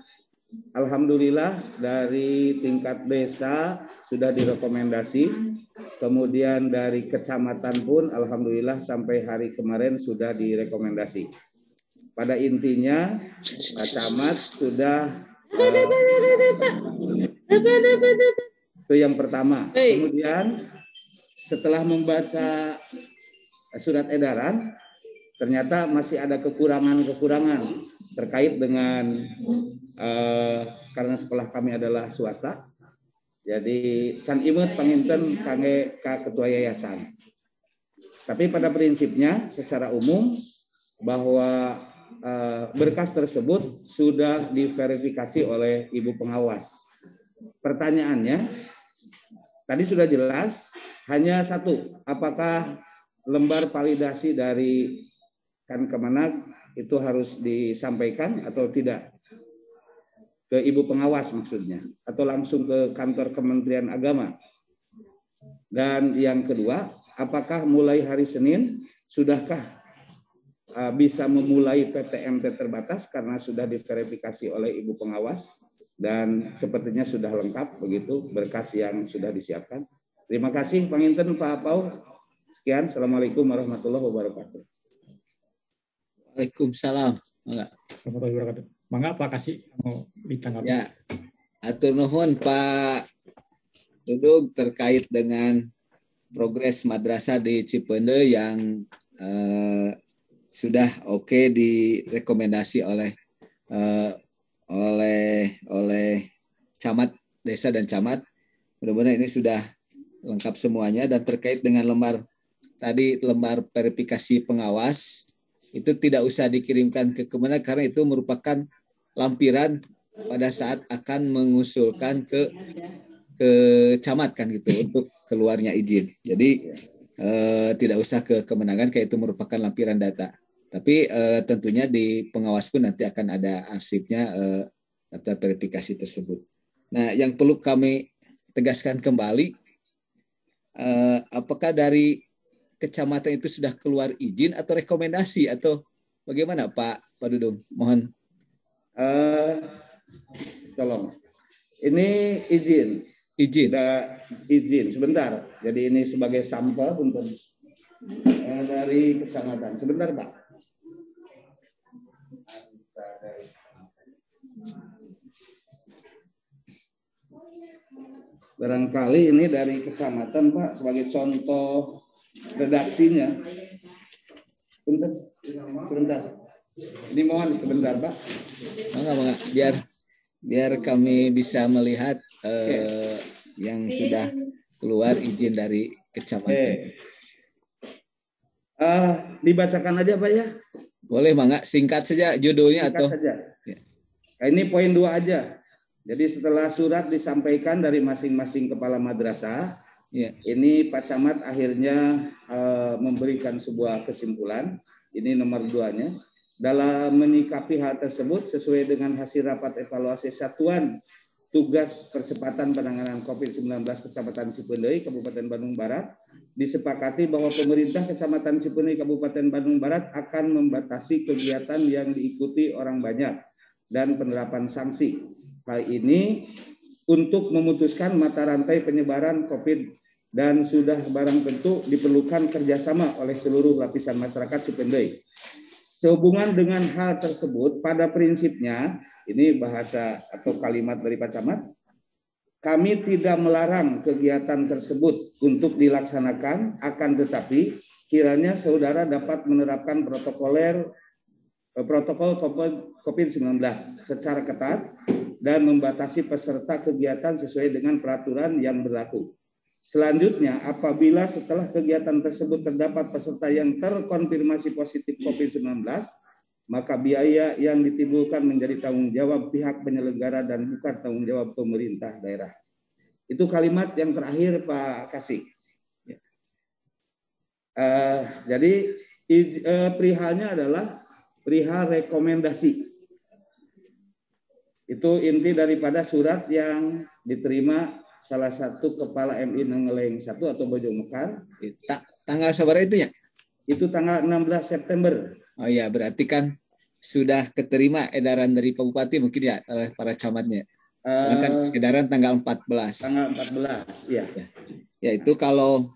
alhamdulillah dari tingkat desa sudah direkomendasi, kemudian dari kecamatan pun alhamdulillah sampai hari kemarin sudah direkomendasi. Pada intinya Pak Camat sudah itu yang pertama. Kemudian setelah membaca surat edaran, ternyata masih ada kekurangan-kekurangan terkait dengan karena sekolah kami adalah swasta. Jadi can imut panginten kangge ka ketua yayasan. Tapi pada prinsipnya secara umum bahwa berkas tersebut sudah diverifikasi oleh Ibu Pengawas. Pertanyaannya tadi sudah jelas, hanya satu, apakah lembar validasi dari Kemenag itu harus disampaikan atau tidak ke Ibu Pengawas maksudnya, atau langsung ke kantor Kementerian Agama. Dan yang kedua, apakah mulai hari Senin sudahkah bisa memulai PTMT terbatas karena sudah diverifikasi oleh Ibu Pengawas dan sepertinya sudah lengkap begitu berkas yang sudah disiapkan. Terima kasih Panginten Pak Pau. Sekian. Assalamualaikum warahmatullahi wabarakatuh. Waalaikumsalam. Mangga Pak Kasih mau ditanggapi. Ya, atur nuhun Pak Dudung terkait dengan progres madrasah di Cipeundeuy yang sudah oke direkomendasi oleh camat desa dan camat. Mudah-mudahan ini sudah lengkap semuanya. Dan terkait dengan lembar verifikasi pengawas itu tidak usah dikirimkan ke Kemenag karena itu merupakan lampiran pada saat akan mengusulkan ke camat kan gitu untuk keluarnya izin. Jadi tidak usah ke Kemenangan kayak itu merupakan lampiran data. Tapi tentunya di pengawas pun nanti akan ada arsipnya data verifikasi tersebut. Nah, yang perlu kami tegaskan kembali, apakah dari kecamatan itu sudah keluar izin atau rekomendasi atau bagaimana Pak Dudung? Mohon. Tolong. Ini izin. Izin. Izin sebentar. Jadi ini sebagai sampel untuk dari kecamatan. Sebentar Pak. Barangkali ini dari kecamatan Pak sebagai contoh redaksinya. Sebentar. Ini mohon sebentar Pak. Enggak. Biar kami bisa melihat yang sudah keluar izin dari kecamatan. Dibacakan aja Pak ya. Boleh Mangga, singkat saja judulnya Singkat atau saja. Ya. Nah, ini poin 2 aja. Jadi setelah surat disampaikan dari masing-masing kepala madrasah, ya. Ini Pak Camat akhirnya memberikan sebuah kesimpulan. Ini nomor 2-nya. Dalam menyikapi hal tersebut sesuai dengan hasil rapat evaluasi Satuan Tugas Percepatan Penanganan COVID-19 Kecamatan Cipeundeuy, Kabupaten Bandung Barat, disepakati bahwa pemerintah Kecamatan Cipeundeuy, Kabupaten Bandung Barat akan membatasi kegiatan yang diikuti orang banyak dan penerapan sanksi. Hal ini untuk memutuskan mata rantai penyebaran COVID dan sudah barang tentu diperlukan kerjasama oleh seluruh lapisan masyarakat Cipeundeuy. Sehubungan dengan hal tersebut, pada prinsipnya, ini bahasa atau kalimat dari Pak Camat, kami tidak melarang kegiatan tersebut untuk dilaksanakan, akan tetapi kiranya saudara dapat menerapkan protokol COVID-19 secara ketat dan membatasi peserta kegiatan sesuai dengan peraturan yang berlaku. Selanjutnya, apabila setelah kegiatan tersebut terdapat peserta yang terkonfirmasi positif COVID-19, maka biaya yang ditimbulkan menjadi tanggung jawab pihak penyelenggara dan bukan tanggung jawab pemerintah daerah. Itu kalimat yang terakhir Pak Kasih. Jadi perihalnya adalah perihal rekomendasi. Itu inti daripada surat yang diterima salah satu kepala MI Nengeleng 1 atau Bojong Mekar. Tanggal sabar itu ya? Itu tanggal 16 September. Oh ya, berarti kan sudah keterima edaran dari Pak Bupati mungkin ya oleh para camatnya. Soalnya kan edaran tanggal 14. Tanggal 14, iya. Ya itu kalau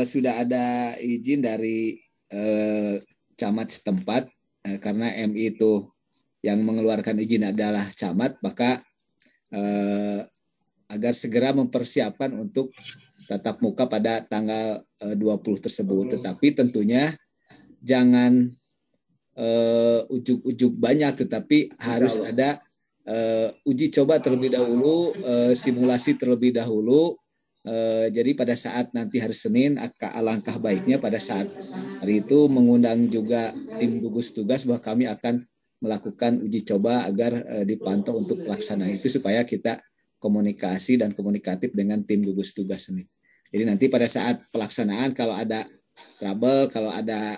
sudah ada izin dari camat setempat, karena MI itu yang mengeluarkan izin adalah camat, maka agar segera mempersiapkan untuk tatap muka pada tanggal 20 tersebut. Tetapi tentunya jangan ujuk-ujuk banyak, tetapi harus ada uji coba terlebih dahulu, simulasi terlebih dahulu. Jadi pada saat nanti hari Senin, alangkah baiknya pada saat hari itu mengundang juga tim gugus tugas bahwa kami akan melakukan uji coba agar dipantau untuk pelaksanaan itu supaya kita komunikasi dan komunikatif dengan tim gugus tugas ini. Jadi nanti pada saat pelaksanaan kalau ada trouble, kalau ada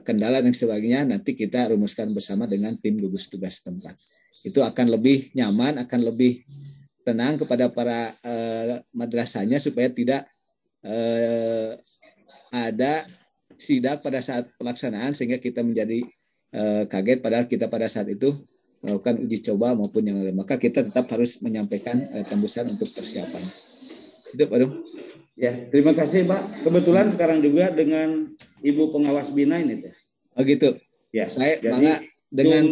kendala dan sebagainya, nanti kita rumuskan bersama dengan tim gugus tugas tempat. Itu akan lebih nyaman, akan lebih tenang kepada para madrasahnya supaya tidak ada sidak pada saat pelaksanaan sehingga kita menjadi kaget padahal kita pada saat itu melakukan uji coba maupun yang lain. Maka kita tetap harus menyampaikan tembusan untuk persiapan. Itu Pak Dum. Ya, terima kasih Pak. Kebetulan sekarang juga dengan Ibu Pengawas Bina ini Teh. Oh gitu. Ya, saya jadi dengan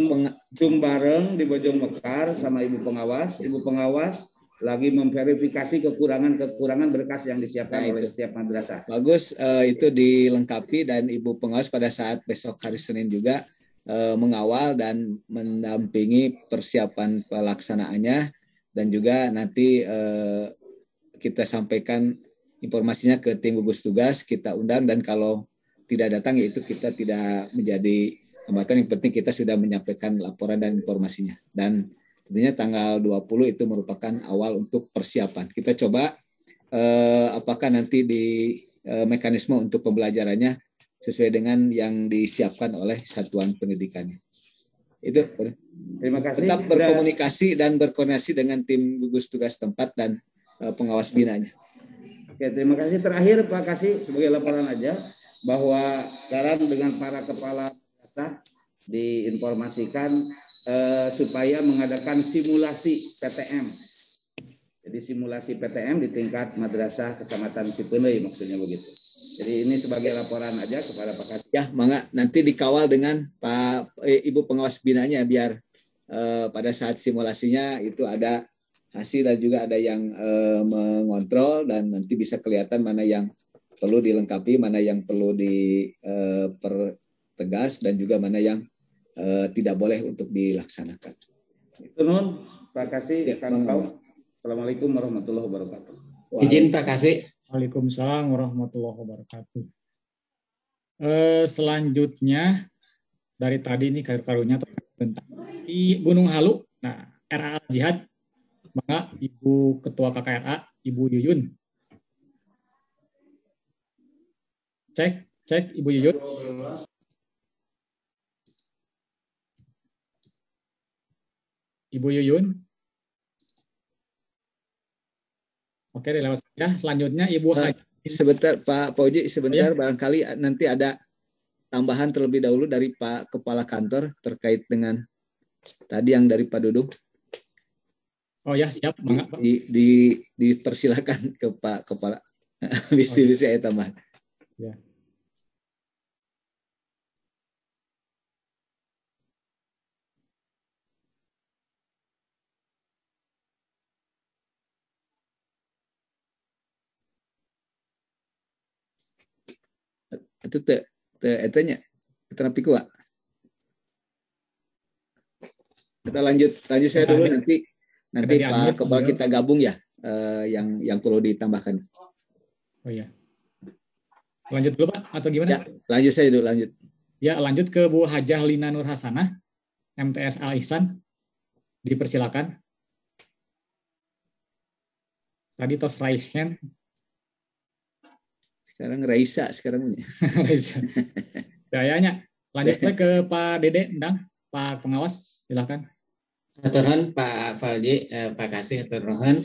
Zoom bareng di Bojong Mekar sama Ibu Pengawas. Ibu Pengawas lagi memverifikasi kekurangan berkas yang disiapkan oleh setiap madrasah. Bagus, itu dilengkapi dan Ibu Pengawas pada saat besok hari Senin juga mengawal dan mendampingi persiapan pelaksanaannya dan juga nanti kita sampaikan informasinya ke tim gugus tugas, kita undang dan kalau tidak datang yaitu kita tidak menjadi hambatan, yang penting kita sudah menyampaikan laporan dan informasinya. Dan tentunya tanggal 20 itu merupakan awal untuk persiapan. Kita coba apakah nanti di mekanisme untuk pembelajarannya sesuai dengan yang disiapkan oleh satuan pendidikannya. Itu. Terima kasih. Tetap berkomunikasi dan berkoordinasi dengan tim gugus tugas tempat dan pengawas binanya. Oke, terima kasih. Terakhir Pak Kasih sebagai laporan aja bahwa sekarang dengan para kepala data diinformasikan supaya mengadakan simulasi PTM. Jadi simulasi PTM di tingkat madrasah Kecamatan Cipeuneuy maksudnya begitu. Jadi ini sebagai laporan aja kepada Pak Kasih. Ya, mangga nanti dikawal dengan Ibu Pengawas binanya biar pada saat simulasinya itu ada hasil dan juga ada yang mengontrol dan nanti bisa kelihatan mana yang perlu dilengkapi, mana yang perlu dipertegas dan juga mana yang tidak boleh untuk dilaksanakan. Itu nun, Pak Kasih, Kang Pau. Assalamualaikum warahmatullahi wabarakatuh. Izin Pak Kasih. Waalaikumsalam warahmatullahi wabarakatuh. Selanjutnya dari tadi nih karunya tentang di Gunung Halu. Nah, RA Jihad, maka Ibu Ketua KKRA, Ibu Yuyun. Cek Ibu Yuyun. Ibu Yuyun. Oke, lewat saja. Selanjutnya Ibu Haji. Sebentar Pak Pauji, sebentar barangkali nanti ada tambahan terlebih dahulu dari Pak Kepala Kantor terkait dengan tadi yang dari Pak Dudung. Oh ya, siap. Dipersilakan ke Pak Kepala. Bisa saya tambah. Ya. Itu etanya terapi kuat. Kita lanjut saya dulu nanti Pak Kepala kita gabung ya yang perlu ditambahkan. Oh iya. Lanjut dulu Pak atau gimana? Ya, lanjut saya dulu lanjut. Ya, lanjut ke Bu Hajah Lina Nur Hasanah, MTS Al Ihsan. Dipersilakan. Tadi tos raise hand. Sekarang Raisa sekarang. Raisa. Kayaknya lanjut ke Pak Dede Endang, Pak Pengawas, silakan. Atur nuhun Pak Faldi, Pak Kasih atur nuhun.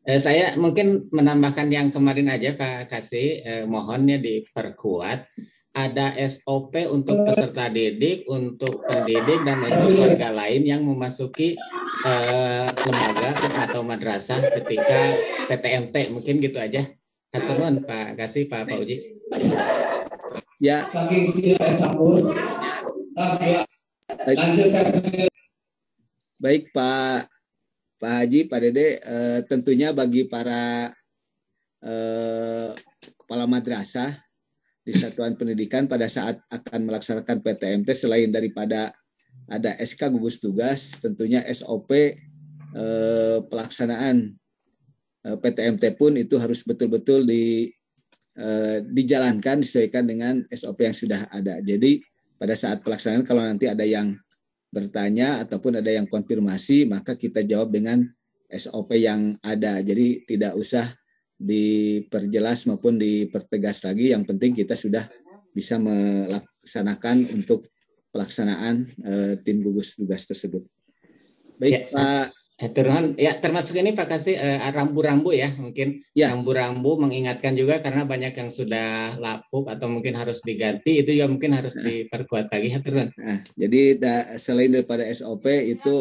Saya mungkin menambahkan yang kemarin aja Pak Kasih, mohonnya diperkuat. Ada SOP untuk peserta didik, untuk pendidik, dan untuk warga lain yang memasuki lembaga atau madrasah ketika PTMT. Mungkin gitu aja. Hatur nuhun Pak Kasih, Pak Uji. Ya. Baik Pak Haji, Pak Dede, tentunya bagi para kepala madrasah di satuan pendidikan pada saat akan melaksanakan PTMT, selain daripada ada SK gugus tugas, tentunya SOP pelaksanaan PTMT pun itu harus betul-betul dijalankan, disesuaikan dengan SOP yang sudah ada. Jadi pada saat pelaksanaan kalau nanti ada yang bertanya ataupun ada yang konfirmasi, maka kita jawab dengan SOP yang ada. Jadi tidak usah diperjelas maupun dipertegas lagi. Yang penting kita sudah bisa melaksanakan untuk pelaksanaan tim gugus tugas tersebut. Baik ya, Pak. Ya, termasuk ini Pak Kasih rambu-rambu ya, mungkin ya. Rambu-rambu mengingatkan juga karena banyak yang sudah lapuk atau mungkin harus diganti, itu juga mungkin harus diperkuat lagi. Nah, jadi selain daripada SOP itu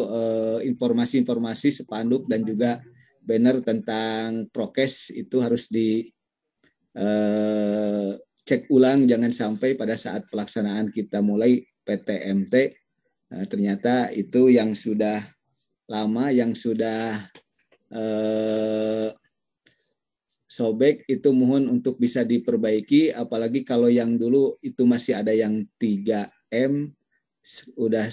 informasi-informasi spanduk dan juga banner tentang prokes itu harus cek ulang, jangan sampai pada saat pelaksanaan kita mulai PTMT ternyata itu yang sudah lama, yang sudah sobek itu mohon untuk bisa diperbaiki, apalagi kalau yang dulu itu masih ada yang 3M sudah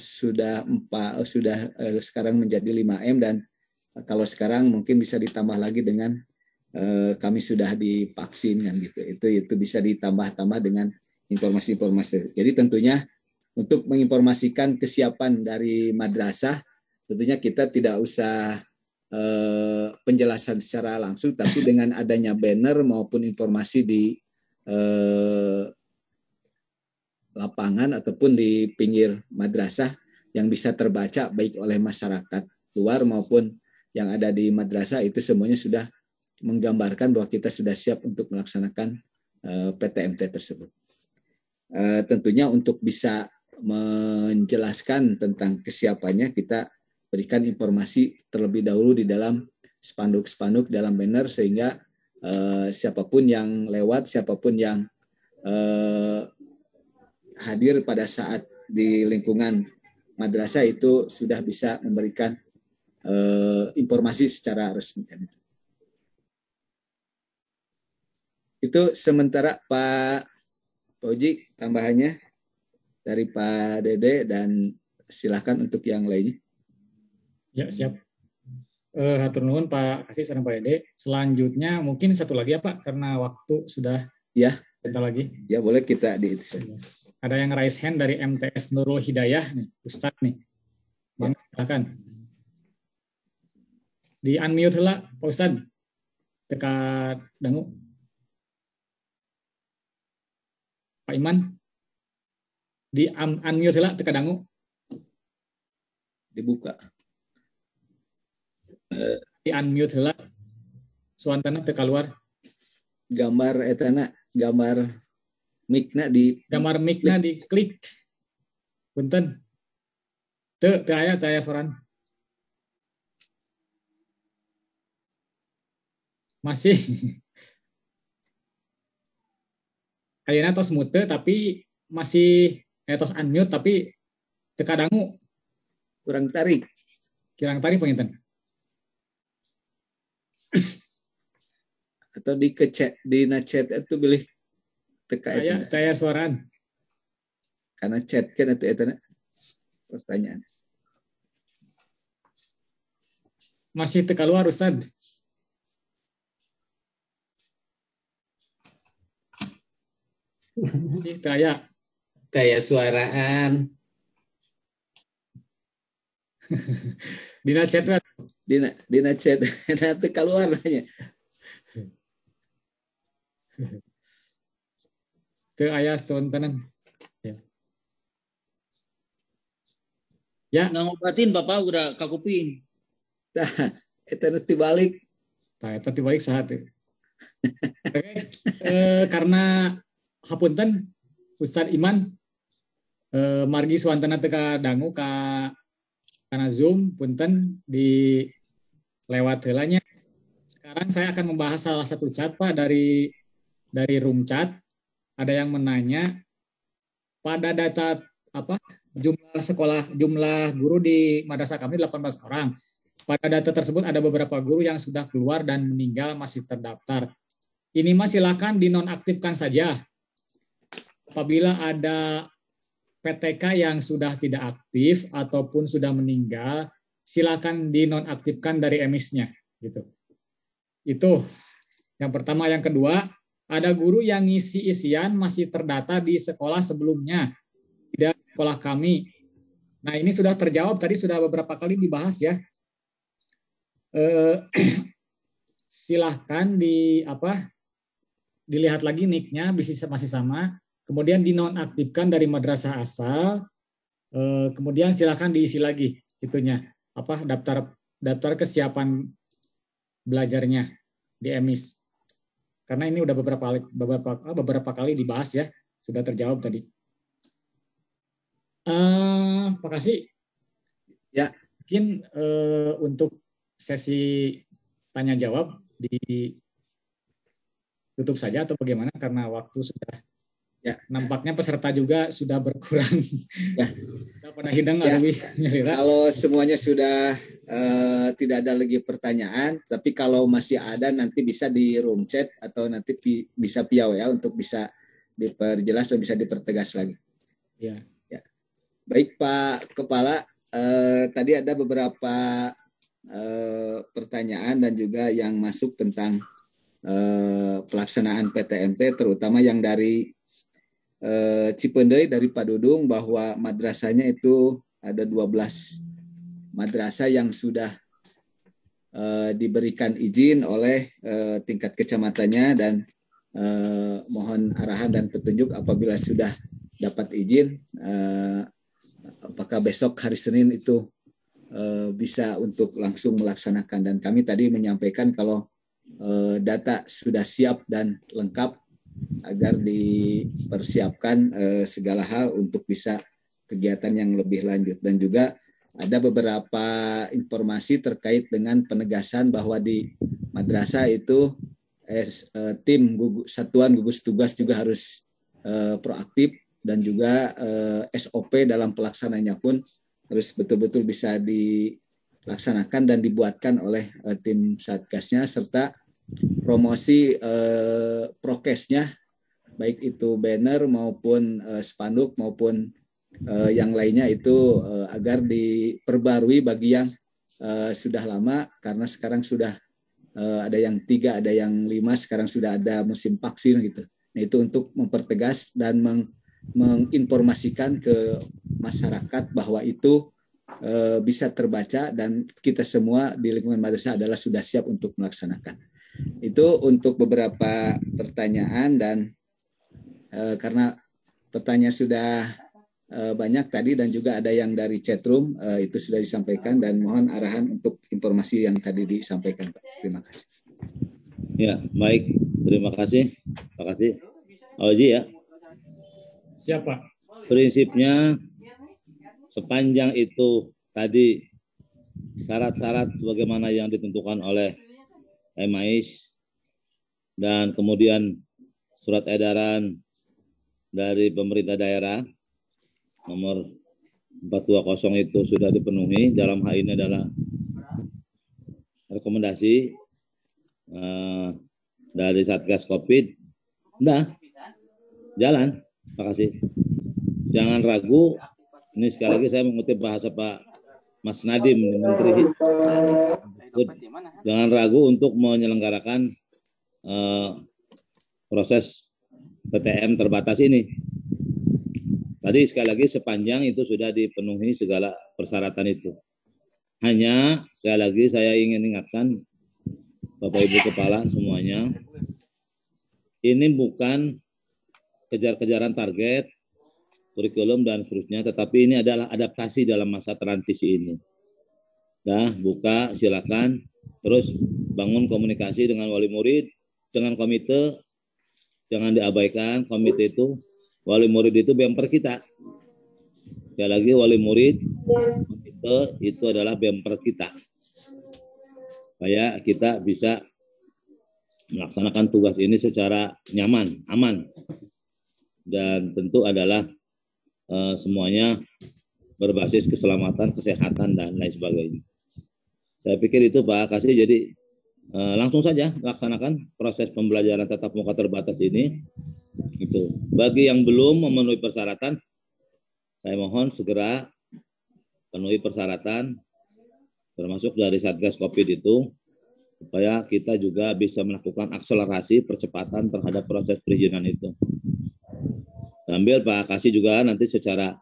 sekarang menjadi 5M, dan kalau sekarang mungkin bisa ditambah lagi dengan kami sudah divaksin kan gitu. Itu bisa ditambah-tambah dengan informasi-informasi. Jadi tentunya untuk menginformasikan kesiapan dari madrasah, tentunya kita tidak usah penjelasan secara langsung, tapi dengan adanya banner maupun informasi di lapangan ataupun di pinggir madrasah yang bisa terbaca baik oleh masyarakat luar maupun yang ada di madrasah, itu semuanya sudah menggambarkan bahwa kita sudah siap untuk melaksanakan PTMT tersebut. Tentunya untuk bisa menjelaskan tentang kesiapannya, kita berikan informasi terlebih dahulu di dalam spanduk-spanduk, dalam banner, sehingga siapapun yang lewat, siapapun yang hadir pada saat di lingkungan madrasah itu sudah bisa memberikan informasi secara resmi. Itu sementara Pak Uji, tambahannya dari Pak Dede, dan silakan untuk yang lainnya. Ya, siap. Hatur nuhun Pak Kasih sareng Pak Dede. Selanjutnya mungkin satu lagi ya Pak, karena waktu sudah ya bentar lagi. Ya, boleh kita di itu. Ada yang raise hand dari MTS Nurul Hidayah nih, Ustadz nih. Bang, silakan. Di unmute lah Pak Ustadz. Dekat dangu. Pak Iman. Di unmute lah dekat dangu. Dibuka. Di unmute lah. Suantana teu keluar. Gambar etana, gambar mic-na di klik. Punten. Teu aya soran. Masih. Ayeuna tos mute tapi masih tos unmute tapi teu kadangu. Kurang tarik Panginten. Atau di chat itu pilih teka itu. Saya suaraan. Karena chat kan itu pertanyaan. Masih teka luar Ustad. Masih kayak suaraan. Dina chat kan? Dina chat nanti keluar nanya. Teu aya sontenan. Ya. Ngobatin Bapak udah ka kuping. Tah, eta nu tibalik. Nah, itu dibalik saat itu. Karena hapunten Ustadz Iman margi suantana teka dangu karena Zoom punten di lewat helanya. Sekarang saya akan membahas salah satu chat Pak dari room chat. Ada yang menanya pada data jumlah guru di madrasah kami 18 orang. Pada data tersebut ada beberapa guru yang sudah keluar dan meninggal masih terdaftar. Ini silakan dinonaktifkan saja. Apabila ada PTK yang sudah tidak aktif ataupun sudah meninggal, silakan dinonaktifkan dari emisnya. Gitu. Itu yang pertama. Yang kedua, ada guru yang ngisi isian masih terdata di sekolah sebelumnya, tidak sekolah kami. Nah, ini sudah terjawab, tadi sudah beberapa kali dibahas ya. Silahkan dilihat lagi nick-nya masih sama, kemudian dinonaktifkan dari madrasah asal, kemudian silahkan diisi lagi itunya daftar kesiapan belajarnya di emis. Karena ini udah beberapa kali dibahas ya, sudah terjawab tadi. Makasih. Ya. Mungkin untuk sesi tanya jawab ditutup saja atau bagaimana, karena waktu sudah nampaknya peserta juga sudah berkurang. Ya. Pada hidang Kalau semuanya sudah tidak ada lagi pertanyaan, tapi kalau masih ada nanti bisa di room chat atau nanti bisa via WA untuk bisa diperjelas dan bisa dipertegas lagi. Ya. Baik Pak Kepala, tadi ada beberapa pertanyaan dan juga yang masuk tentang pelaksanaan PTMT, terutama yang dari Cipendei, dari Pak Dudung, bahwa madrasahnya itu ada 12 madrasah yang sudah diberikan izin oleh tingkat kecamatannya, dan mohon arahan dan petunjuk apabila sudah dapat izin, apakah besok hari Senin itu bisa untuk langsung melaksanakan. Dan kami tadi menyampaikan kalau data sudah siap dan lengkap agar dipersiapkan segala hal untuk bisa kegiatan yang lebih lanjut. Dan juga ada beberapa informasi terkait dengan penegasan bahwa di madrasah itu tim satuan gugus tugas juga harus proaktif, dan juga SOP dalam pelaksananya pun harus betul-betul bisa dilaksanakan dan dibuatkan oleh tim satgasnya, serta promosi prokesnya, baik itu banner maupun spanduk maupun yang lainnya itu agar diperbarui bagi yang sudah lama, karena sekarang sudah ada yang 3, ada yang 5, sekarang sudah ada musim vaksin gitu. Nah, itu untuk mempertegas dan menginformasikan ke masyarakat bahwa itu bisa terbaca dan kita semua di lingkungan madrasah adalah sudah siap untuk melaksanakan. Itu untuk beberapa pertanyaan, dan karena pertanyaan sudah banyak tadi dan juga ada yang dari chatroom, itu sudah disampaikan, dan mohon arahan untuk informasi yang tadi disampaikan, Pak. Terima kasih. Ya, baik. Terima kasih. Terima kasih. Oji ya. Siapa? Prinsipnya sepanjang itu tadi syarat-syarat sebagaimana yang ditentukan oleh MAIS, dan kemudian surat edaran dari pemerintah daerah nomor 420 itu sudah dipenuhi. Dalam hal ini adalah rekomendasi dari Satgas Covid. Udah, jalan. Terima kasih. Jangan ragu. Ini sekali lagi saya mengutip bahasa Pak Mas Nadiem, Menteri. Jangan ragu untuk menyelenggarakan proses PTM terbatas ini. Tadi sekali lagi sepanjang itu sudah dipenuhi segala persyaratan itu. Hanya sekali lagi saya ingin ingatkan Bapak Ibu Kepala semuanya, ini bukan kejar-kejaran target, kurikulum dan seterusnya, tetapi ini adalah adaptasi dalam masa transisi ini. Dah, buka silakan. Terus bangun komunikasi dengan wali murid, dengan komite, jangan diabaikan komite itu. Wali murid itu bemper kita. Sekali lagi wali murid, komite itu adalah bemper kita. Supaya kita bisa melaksanakan tugas ini secara nyaman, aman. Dan tentu adalah semuanya berbasis keselamatan, kesehatan, dan lain sebagainya. Saya pikir itu Pak Kasih, jadi langsung saja laksanakan proses pembelajaran tatap muka terbatas ini. Itu. Bagi yang belum memenuhi persyaratan, saya mohon segera penuhi persyaratan, termasuk dari Satgas COVID itu, supaya kita juga bisa melakukan akselerasi percepatan terhadap proses perizinan itu. Sambil Pak Kasih juga nanti secara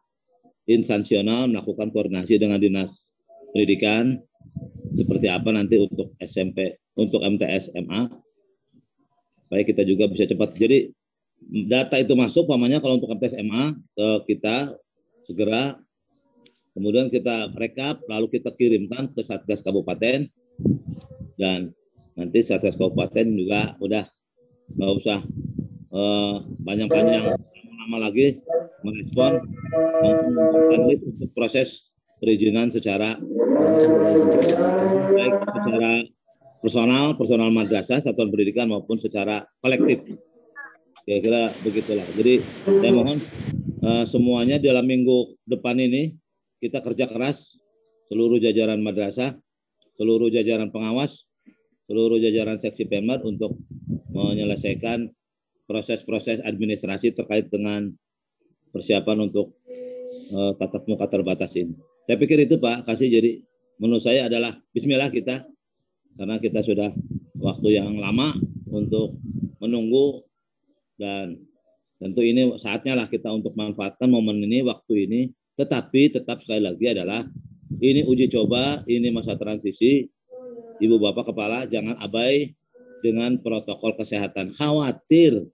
instansional melakukan koordinasi dengan Dinas Pendidikan, seperti apa nanti untuk SMP, untuk MTS MA, supaya kita juga bisa cepat. Jadi data itu masuk, pamannya kalau untuk MTS MA kita segera, kemudian kita rekap, lalu kita kirimkan ke Satgas Kabupaten, dan nanti Satgas Kabupaten juga udah nggak usah panjang-panjang lama lagi merespon untuk proses perizinan secara baik secara personal madrasah, satuan pendidikan maupun secara kolektif. Kira-kira begitulah. Jadi saya mohon semuanya dalam minggu depan ini kita kerja keras, seluruh jajaran madrasah, seluruh jajaran pengawas, seluruh jajaran seksi Pemda untuk menyelesaikan proses-proses administrasi terkait dengan persiapan untuk tatap muka terbatas ini. Saya pikir itu Pak Kasih, jadi menurut saya adalah bismillah kita, karena kita sudah waktu yang lama untuk menunggu, dan tentu ini saatnya lah kita untuk manfaatkan momen ini, waktu ini, tetapi tetap sekali lagi adalah ini uji coba, ini masa transisi. Ibu Bapak Kepala jangan abai dengan protokol kesehatan. Khawatir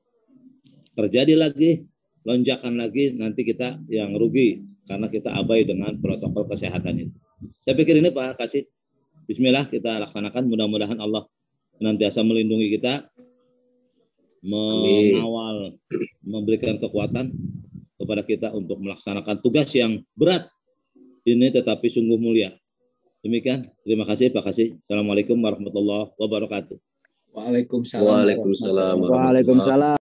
terjadi lagi, lonjakan lagi, nanti kita yang rugi karena kita abai dengan protokol kesehatan itu. Saya pikir ini Pak Kasih, bismillah kita laksanakan, mudah-mudahan Allah senantiasa melindungi kita, mengawal, memberikan kekuatan kepada kita untuk melaksanakan tugas yang berat ini tetapi sungguh mulia. Demikian, terima kasih Pak Kasih. Assalamualaikum warahmatullahi wabarakatuh. Waalaikumsalam. Waalaikumsalam. Waalaikumsalam.